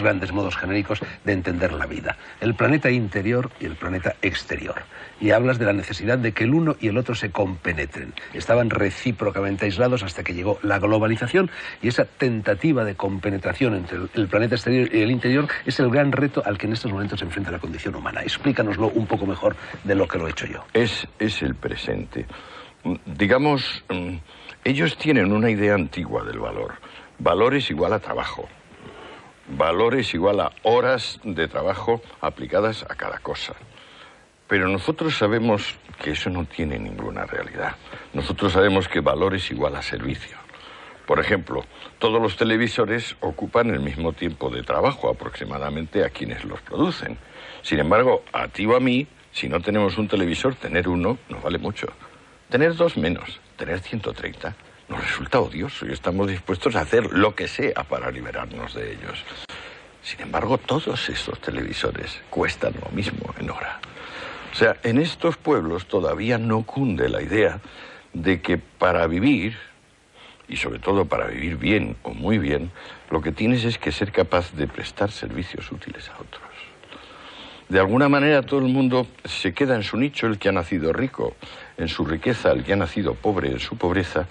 grandes modos genéricos de entender la vida: el planeta interior y el planeta exterior. Y hablas de la necesidad de que el uno y el otro se compenetren. Estaban recíprocamente aislados hasta que llegó la globalización, y esa tentativa de compenetración entre el planeta exterior y el interior es el gran reto al que en estos momentos se enfrenta la condición humana. Explícanoslo un poco mejor de lo que lo he hecho yo. Es el presente. Digamos, ellos tienen una idea antigua del valor. Valor es igual a trabajo. Valor es igual a horas de trabajo aplicadas a cada cosa. Pero nosotros sabemos que eso no tiene ninguna realidad. Nosotros sabemos que valor es igual a servicio. Por ejemplo, todos los televisores ocupan el mismo tiempo de trabajo aproximadamente a quienes los producen. Sin embargo, a ti o a mí, si no tenemos un televisor, tener uno nos vale mucho. Tener dos menos, tener 130, nos resulta odioso y estamos dispuestos a hacer lo que sea para liberarnos de ellos. Sin embargo, todos estos televisores cuestan lo mismo en hora. O sea, en estos pueblos todavía no cunde la idea de que para vivir, y sobre todo para vivir bien o muy bien, lo que tienes es que ser capaz de prestar servicios útiles a otros. De alguna manera todo el mundo se queda en su nicho, el que ha nacido rico en su riqueza, el que ha nacido pobre en su pobreza,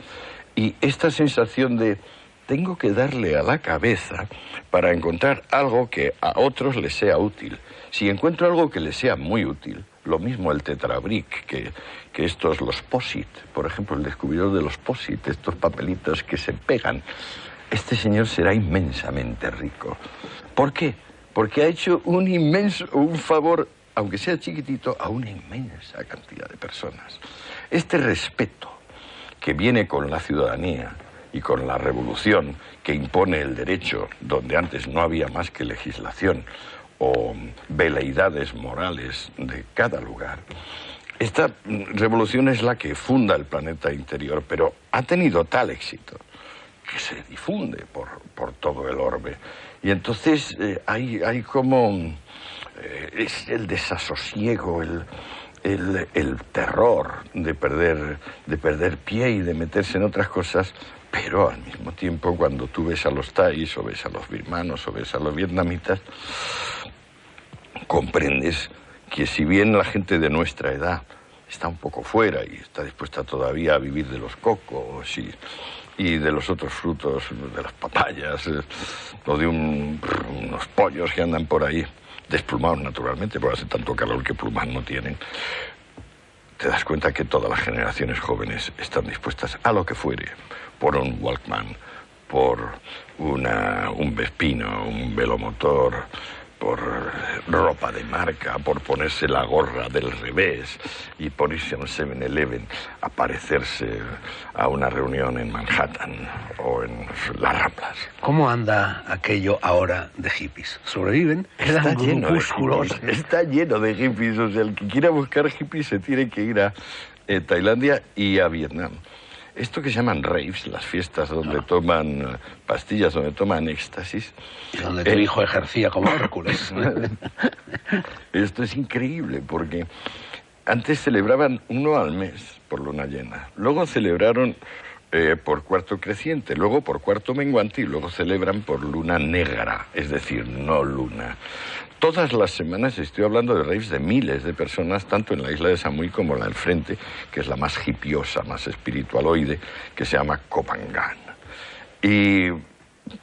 y esta sensación de tengo que darle a la cabeza para encontrar algo que a otros les sea útil. Si encuentro algo que les sea muy útil, lo mismo el tetrabric que estos, los POSIT, por ejemplo, el descubridor de los POSIT, estos papelitos que se pegan, este señor será inmensamente rico. ¿Por qué? Porque ha hecho un favor, aunque sea chiquitito, a una inmensa cantidad de personas. Este respeto que viene con la ciudadanía y con la revolución que impone el derecho, donde antes no había más que legislación o veleidades morales de cada lugar. Esta revolución es la que funda el planeta interior, pero ha tenido tal éxito que se difunde por todo el orbe. Y entonces hay como es el desasosiego, el terror de perder pie y de meterse en otras cosas, pero al mismo tiempo cuando tú ves a los thais o ves a los birmanos o ves a los vietnamitas, comprendes que si bien la gente de nuestra edad está un poco fuera y está dispuesta todavía a vivir de los cocos y de los otros frutos, de las papayas, o de unos pollos que andan por ahí, desplumados naturalmente, porque hace tanto calor que plumas no tienen, te das cuenta que todas las generaciones jóvenes están dispuestas a lo que fuere, por un Walkman, por un Vespino, un velomotor, por ropa de marca, por ponerse la gorra del revés y por irse a un 7-Eleven a parecerse a una reunión en Manhattan o en las Ramblas. ¿Cómo anda aquello ahora de hippies? ¿Sobreviven? Está lleno de hippies, está lleno de hippies. O sea, el que quiera buscar hippies se tiene que ir a Tailandia y a Vietnam. Esto que se llaman raves, las fiestas donde toman pastillas, donde toman éxtasis. Y donde tu hijo ejercía como Hércules. Esto es increíble porque antes celebraban uno al mes por luna llena. Luego celebraron por cuarto creciente, luego por cuarto menguante y luego celebran por luna negra, es decir, no luna. Todas las semanas estoy hablando de raves de miles de personas, tanto en la isla de Samui como en la del frente, que es la más hipiosa, más espiritualoide, que se llama Koh Phangan. Y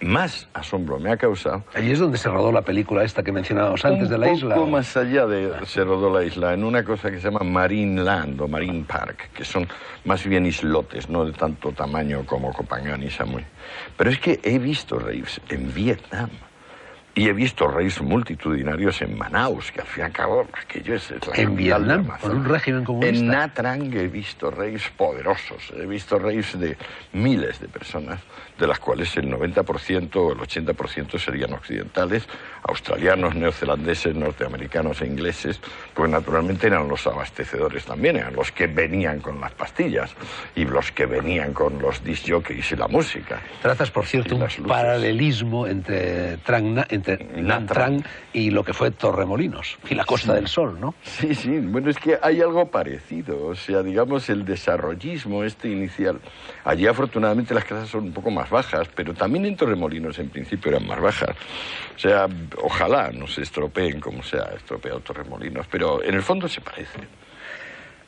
más asombro me ha causado... Allí es donde se rodó la película esta que mencionábamos antes de la isla. Un poco más allá se rodó la isla, en una cosa que se llama Marine Land o Marine Park, que son más bien islotes, no de tanto tamaño como Koh Phangan y Samui. Pero es que he visto raves en Vietnam. Y he visto raves multitudinarios en Manaus, que al fin y al cabo aquello es la en Vietnam, por un régimen comunista. En Nha Trang he visto raves poderosos, he visto raves de miles de personas, de las cuales el 90% o el 80% serían occidentales, australianos, neozelandeses, norteamericanos e ingleses, pues naturalmente eran los abastecedores también, eran los que venían con las pastillas y los que venían con los disc jockeys y la música. Trazas, por cierto, un paralelismo entre Nha Trang y lo que fue Torremolinos y la Costa del Sol, ¿no? Sí, sí, bueno, es que hay algo parecido, o sea, digamos, el desarrollismo inicial. Allí afortunadamente las casas son un poco más bajas, pero también en Torremolinos en principio eran más bajas. O sea, ojalá no se estropeen como se ha estropeado Torremolinos, pero en el fondo se parece.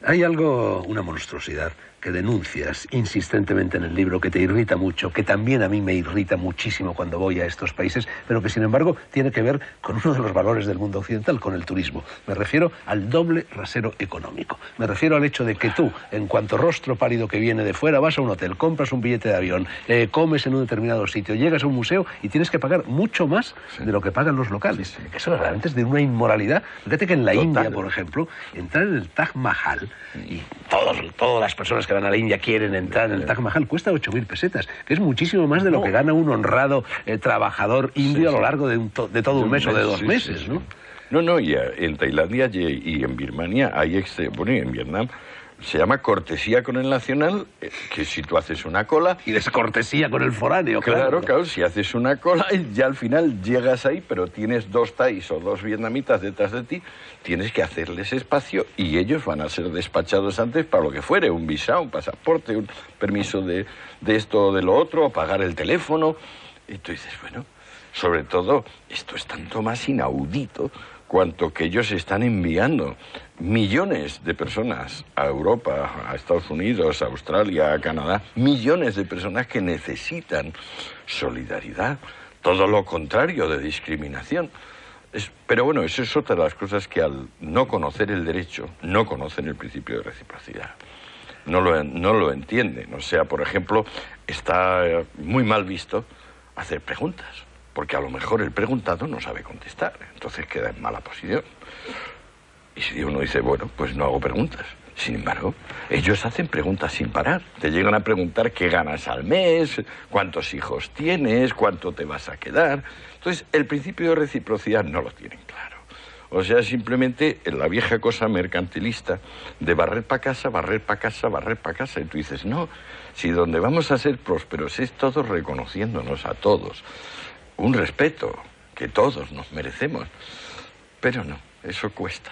Hay algo, una monstruosidad, que denuncias insistentemente en el libro, que te irrita mucho, que también a mí me irrita muchísimo cuando voy a estos países, pero que sin embargo tiene que ver con uno de los valores del mundo occidental, con el turismo. Me refiero al doble rasero económico. Me refiero al hecho de que tú, en cuanto rostro pálido que viene de fuera, vas a un hotel, compras un billete de avión, comes en un determinado sitio, llegas a un museo y tienes que pagar mucho más de lo que pagan los locales. Sí. Eso realmente es de una inmoralidad. Fíjate que en la India, por ejemplo, entrar en el Taj Mahal, y todas las personas que van a la India quieren entrar en el Taj Mahal, cuesta 8.000 pesetas, que es muchísimo más de lo que gana un honrado trabajador indio a lo largo de todo un mes o de 2 meses, ¿no? No, y en Tailandia y en Birmania hay, bueno, y en Vietnam, se llama cortesía con el nacional, que si tú haces una cola... Y descortesía con el foráneo, claro, si haces una cola, ya al final llegas ahí, pero tienes 2 thais o 2 vietnamitas detrás de ti, tienes que hacerles espacio y ellos van a ser despachados antes para lo que fuere, un visado, un pasaporte, un permiso de esto o de lo otro, pagar el teléfono. Y tú dices, bueno, sobre todo, esto es tanto más inaudito cuanto que ellos están enviando millones de personas a Europa, a Estados Unidos, a Australia, a Canadá, millones de personas que necesitan solidaridad, todo lo contrario de discriminación. Pero bueno, eso es otra de las cosas que al no conocer el derecho, no conocen el principio de reciprocidad. No lo entienden. O sea, por ejemplo, está muy mal visto hacer preguntas, porque a lo mejor el preguntado no sabe contestar, entonces queda en mala posición. Y si uno dice, bueno, pues no hago preguntas. Sin embargo, ellos hacen preguntas sin parar. Te llegan a preguntar qué ganas al mes, cuántos hijos tienes, cuánto te vas a quedar. Entonces, el principio de reciprocidad no lo tienen claro. O sea, simplemente la vieja cosa mercantilista de barrer para casa, barrer para casa, barrer para casa. Y tú dices, no, si donde vamos a ser prósperos es todos reconociéndonos a todos. Un respeto que todos nos merecemos. Pero no, eso cuesta.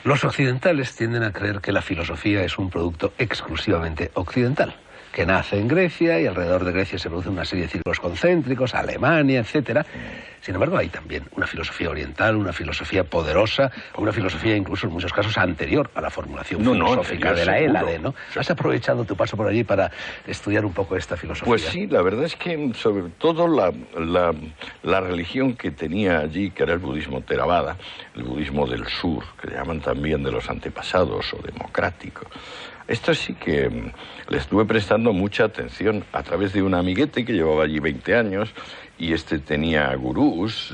Los occidentales tienden a creer que la filosofía es un producto exclusivamente occidental, que nace en Grecia y alrededor de Grecia se produce una serie de círculos concéntricos, Alemania, etcétera. Sin embargo, hay también una filosofía oriental, una filosofía poderosa, una filosofía incluso en muchos casos anterior a la formulación filosófica de la Hélade, ¿no? ¿Has aprovechado tu paso por allí para estudiar un poco esta filosofía? Pues sí, la verdad es que sobre todo la religión que tenía allí, que era el budismo Theravada, el budismo del sur, que le llaman también de los antepasados o democrático. Esto sí que le estuve prestando mucha atención a través de un amiguete que llevaba allí 20 años y tenía gurús.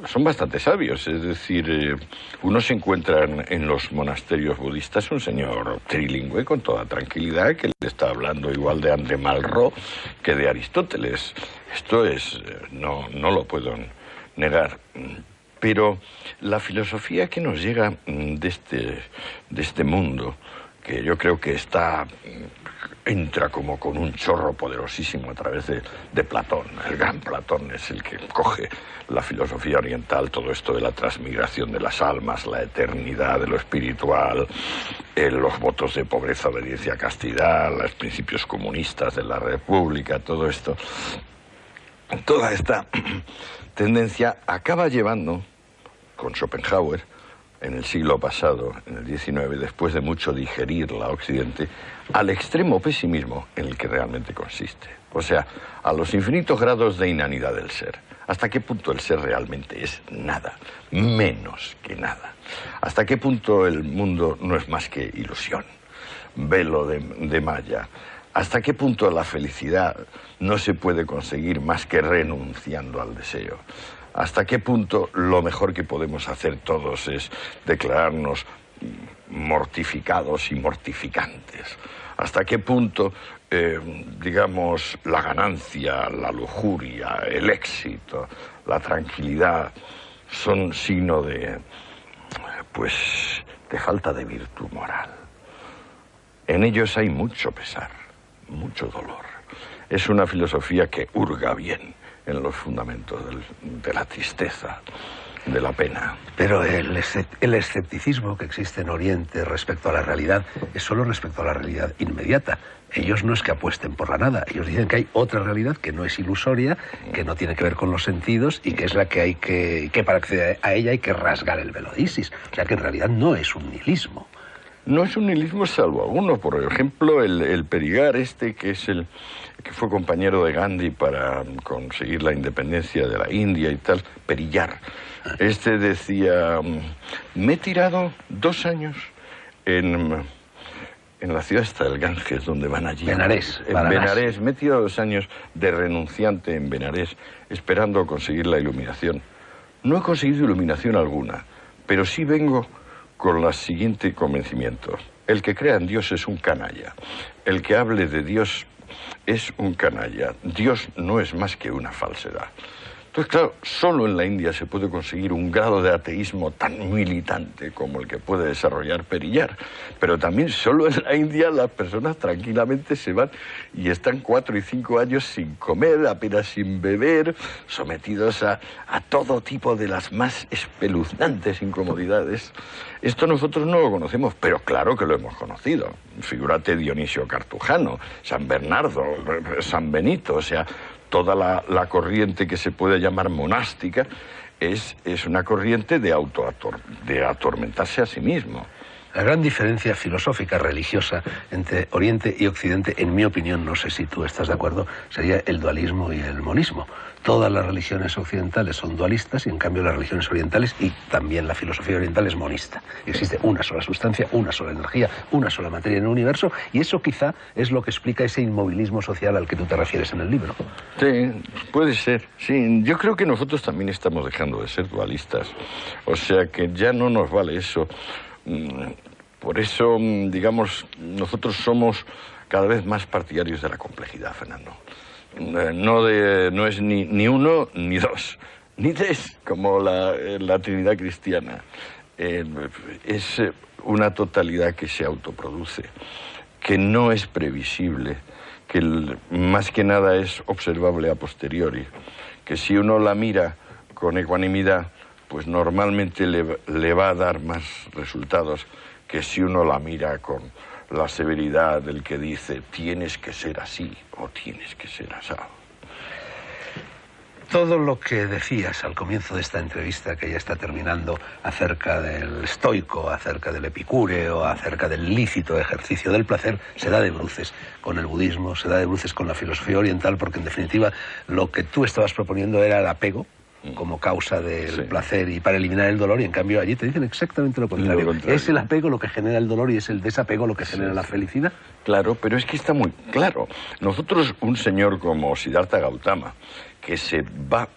Son bastante sabios, es decir, uno se encuentra en los monasterios budistas un señor trilingüe con toda tranquilidad que le está hablando igual de André Malraux que de Aristóteles. Esto es, no lo puedo negar. Pero la filosofía que nos llega de este mundo, que yo creo que entra como con un chorro poderosísimo a través de Platón. El gran Platón es el que coge la filosofía oriental, todo esto de la transmigración de las almas, la eternidad de lo espiritual, los votos de pobreza, obediencia, castidad, los principios comunistas de la República, todo esto. Toda esta tendencia acaba llevando, con Schopenhauer, en el siglo pasado, en el XIX, después de mucho digerirla a Occidente, al extremo pesimismo en el que realmente consiste. O sea, a los infinitos grados de inanidad del ser. ¿Hasta qué punto el ser realmente es nada? Menos que nada. ¿Hasta qué punto el mundo no es más que ilusión? Velo de malla. ¿Hasta qué punto la felicidad no se puede conseguir más que renunciando al deseo? ¿Hasta qué punto lo mejor que podemos hacer todos es declararnos mortificados y mortificantes? ¿Hasta qué punto, digamos, la ganancia, la lujuria, el éxito, la tranquilidad son signo de falta de virtud moral? En ellos hay mucho pesar, mucho dolor. Es una filosofía que hurga bien en los fundamentos de la tristeza, de la pena. Pero el escepticismo que existe en Oriente respecto a la realidad es solo respecto a la realidad inmediata. Ellos no es que apuesten por la nada, ellos dicen que hay otra realidad que no es ilusoria, que no tiene que ver con los sentidos y que es la que hay que para acceder a ella hay que rasgar el velo de Isis. O sea que en realidad no es un nihilismo. No es un nihilismo salvo algunos. Por ejemplo, el Perigar que fue compañero de Gandhi para conseguir la independencia de la India y tal, Periyar. Decía, me he tirado 2 años en la ciudad del Ganges, donde van allí. Benarés. En Benarés. Me he tirado 2 años de renunciante en Benarés, esperando conseguir la iluminación. No he conseguido iluminación alguna, pero sí vengo con el siguiente convencimiento. El que crea en Dios es un canalla. El que hable de Dios es un canalla. Dios no es más que una falsedad. Entonces, claro, solo en la India se puede conseguir un grado de ateísmo tan militante como el que puede desarrollar Periyar. Pero también solo en la India las personas tranquilamente se van y están 4 y 5 años sin comer, apenas sin beber, sometidos a todo tipo de las más espeluznantes incomodidades. Esto nosotros no lo conocemos, pero claro que lo hemos conocido. Figúrate Dionisio Cartujano, San Bernardo, San Benito, o sea, toda la corriente que se puede llamar monástica es una corriente de atormentarse a sí mismo. La gran diferencia filosófica, religiosa, entre Oriente y Occidente, en mi opinión, no sé si tú estás de acuerdo, sería el dualismo y el monismo. Todas las religiones occidentales son dualistas y, en cambio, las religiones orientales y también la filosofía oriental es monista. Existe una sola sustancia, una sola energía, una sola materia en el universo, y eso quizá es lo que explica ese inmovilismo social al que tú te refieres en el libro. Sí, puede ser. Sí, yo creo que nosotros también estamos dejando de ser dualistas. O sea que ya no nos vale eso. Por eso, digamos, nosotros somos cada vez más partidarios de la complejidad, Fernando. No es ni uno ni dos, ni tres, como la Trinidad cristiana. Es una totalidad que se autoproduce, que no es previsible, que más que nada es observable a posteriori, que si uno la mira con ecuanimidad, pues normalmente le va a dar más resultados que si uno la mira con la severidad del que dice tienes que ser así o tienes que ser asado. Todo lo que decías al comienzo de esta entrevista, que ya está terminando, acerca del estoico, acerca del epicúreo, acerca del lícito ejercicio del placer, se da de bruces con el budismo, se da de bruces con la filosofía oriental, porque en definitiva lo que tú estabas proponiendo era el apego como causa del placer y para eliminar el dolor, y en cambio allí te dicen exactamente lo contrario. Es el apego lo que genera el dolor y es el desapego lo que genera la felicidad. Claro, pero es que está muy claro. Nosotros, un señor como Siddhartha Gautama, que se va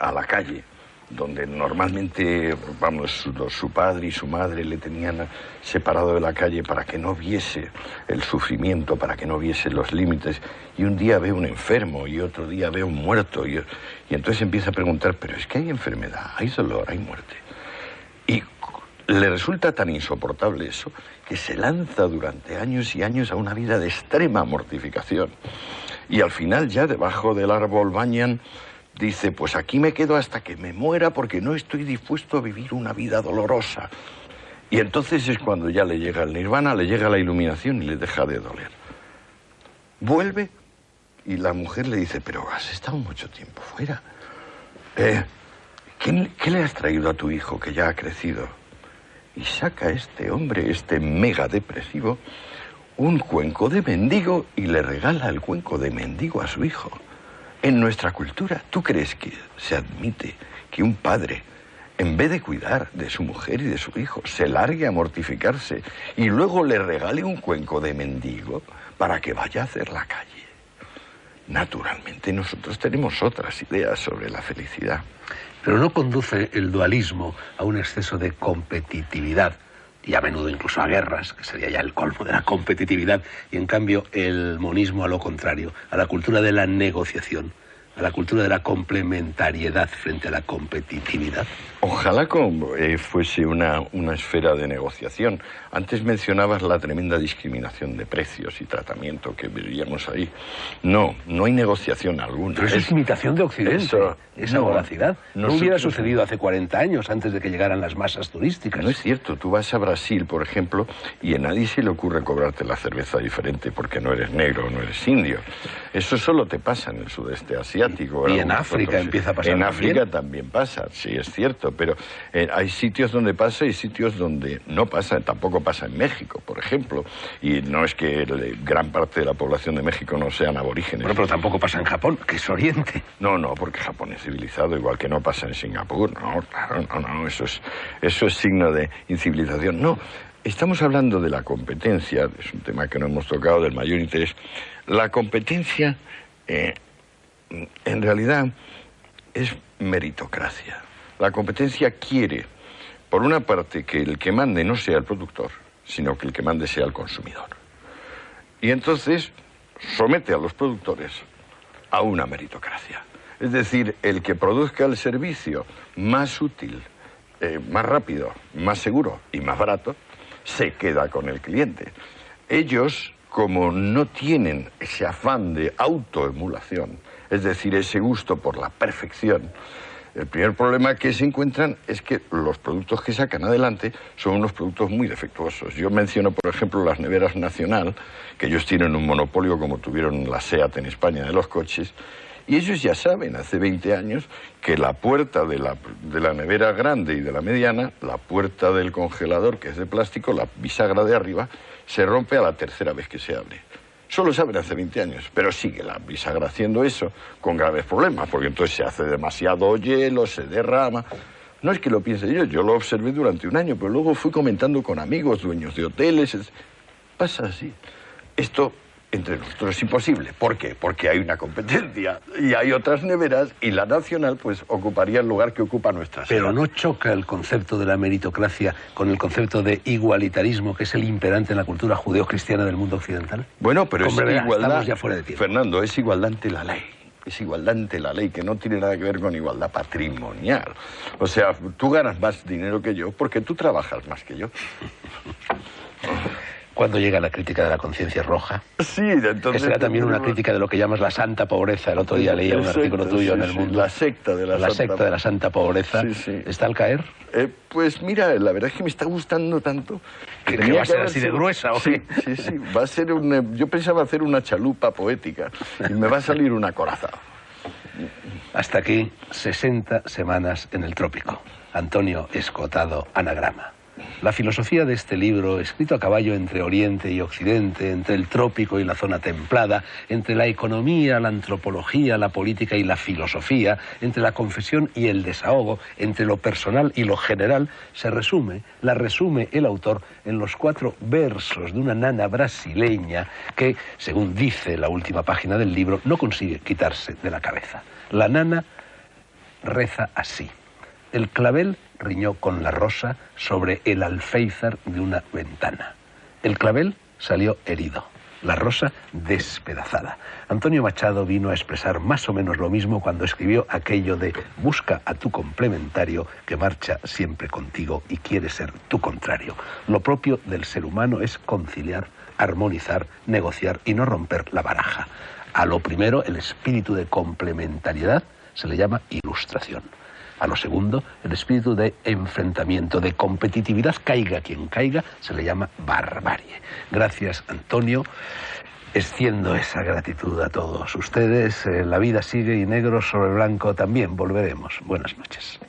a la calle, donde normalmente, vamos, su padre y su madre le tenían separado de la calle para que no viese el sufrimiento, para que no viese los límites, y un día ve un enfermo y otro día ve un muerto, y entonces empieza a preguntar, pero es que hay enfermedad, hay dolor, hay muerte. Y le resulta tan insoportable eso que se lanza durante años y años a una vida de extrema mortificación. Y al final, ya debajo del árbol banyan, dice, pues aquí me quedo hasta que me muera porque no estoy dispuesto a vivir una vida dolorosa. Y entonces es cuando ya le llega el nirvana, le llega la iluminación y le deja de doler. Vuelve y la mujer le dice, pero has estado mucho tiempo fuera. ¿Qué le has traído a tu hijo que ya ha crecido? Y saca este hombre, este mega depresivo, un cuenco de mendigo y le regala el cuenco de mendigo a su hijo. En nuestra cultura, ¿tú crees que se admite que un padre, en vez de cuidar de su mujer y de su hijo, se largue a mortificarse y luego le regale un cuenco de mendigo para que vaya a hacer la calle? Naturalmente nosotros tenemos otras ideas sobre la felicidad. Pero no conduce el dualismo a un exceso de competitividad, y a menudo incluso a guerras, que sería ya el colmo de la competitividad, y en cambio el monismo a lo contrario, a la cultura de la negociación, a la cultura de la complementariedad frente a la competitividad. Ojalá fuese una esfera de negociación. Antes mencionabas la tremenda discriminación de precios y tratamiento que veríamos ahí. No hay negociación alguna. Pero eso es imitación de Occidente, esa voracidad. No hubiera sucedido hace 40 años, antes de que llegaran las masas turísticas. No es cierto. Tú vas a Brasil, por ejemplo, y a nadie se le ocurre cobrarte la cerveza diferente porque no eres negro o no eres indio. Eso solo te pasa en el sudeste asiático. Y en África empieza a pasar. En África también pasa, sí, es cierto, pero hay sitios donde pasa y sitios donde no pasa. Tampoco pasa en México, por ejemplo, y no es que gran parte de la población de México no sean aborígenes. Bueno, pero tampoco pasa en Japón, que es Oriente. No, porque Japón es civilizado, igual que no pasa en Singapur. No, claro, no, eso es signo de incivilización. No, estamos hablando de la competencia, es un tema que no hemos tocado, del mayor interés. La competencia en realidad es meritocracia. La competencia quiere, por una parte, que el que mande no sea el productor, sino que el que mande sea el consumidor. Y entonces somete a los productores a una meritocracia. Es decir, el que produzca el servicio más útil, más rápido, más seguro y más barato, se queda con el cliente. Ellos, como no tienen ese afán de autoemulación, es decir, ese gusto por la perfección, el primer problema que se encuentran es que los productos que sacan adelante son unos productos muy defectuosos. Yo menciono, por ejemplo, las neveras Nacional, que ellos tienen un monopolio como tuvieron la SEAT en España de los coches, y ellos ya saben, hace 20 años, que la puerta de la nevera grande y de la mediana, la puerta del congelador, que es de plástico, la bisagra de arriba, se rompe a la tercera vez que se abre. Solo saben hace 20 años, pero sigue la bisagra haciendo eso con graves problemas, porque entonces se hace demasiado hielo, se derrama. No es que lo piense yo lo observé durante un año, pero luego fui comentando con amigos, dueños de hoteles. Pasa así. Esto entre nosotros es imposible. ¿Por qué? Porque hay una competencia y hay otras neveras y la Nacional pues ocuparía el lugar que ocupa nuestra SEAT. Pero ¿no choca el concepto de la meritocracia con el concepto de igualitarismo, que es el imperante en la cultura judeocristiana del mundo occidental? Bueno, pero es igualdad, ya fuera de tiempo. Fernando, es igualdad ante la ley. Es igualdad ante la ley, que no tiene nada que ver con igualdad patrimonial. O sea, tú ganas más dinero que yo porque tú trabajas más que yo. ¿Cuándo llega la crítica de la conciencia roja? Sí, entonces... Que será también una crítica de lo que llamas la santa pobreza. El otro día leía un artículo tuyo en El Mundo. La secta de la santa pobreza. Sí, sí. ¿Está al caer? Pues mira, la verdad es que me está gustando tanto. ¿Que va a ser así de gruesa o qué? Sí. Va a ser yo pensaba hacer una chalupa poética y me va a salir una coraza. Hasta aquí, 60 semanas en el trópico. Antonio Escotado, Anagrama. La filosofía de este libro, escrito a caballo entre Oriente y Occidente, entre el trópico y la zona templada, entre la economía, la antropología, la política y la filosofía, entre la confesión y el desahogo, entre lo personal y lo general, la resume el autor en los 4 versos de una nana brasileña que, según dice la última página del libro, no consigue quitarse de la cabeza. La nana reza así. El clavel riñó con la rosa sobre el alféizar de una ventana. El clavel salió herido, la rosa despedazada. Antonio Machado vino a expresar más o menos lo mismo cuando escribió aquello de busca a tu complementario que marcha siempre contigo y quiere ser tu contrario. Lo propio del ser humano es conciliar, armonizar, negociar y no romper la baraja. A lo primero, el espíritu de complementariedad se le llama ilustración. A lo segundo, el espíritu de enfrentamiento, de competitividad, caiga quien caiga, se le llama barbarie. Gracias, Antonio. Extiendo esa gratitud a todos ustedes. La vida sigue y negro sobre blanco también. Volveremos. Buenas noches.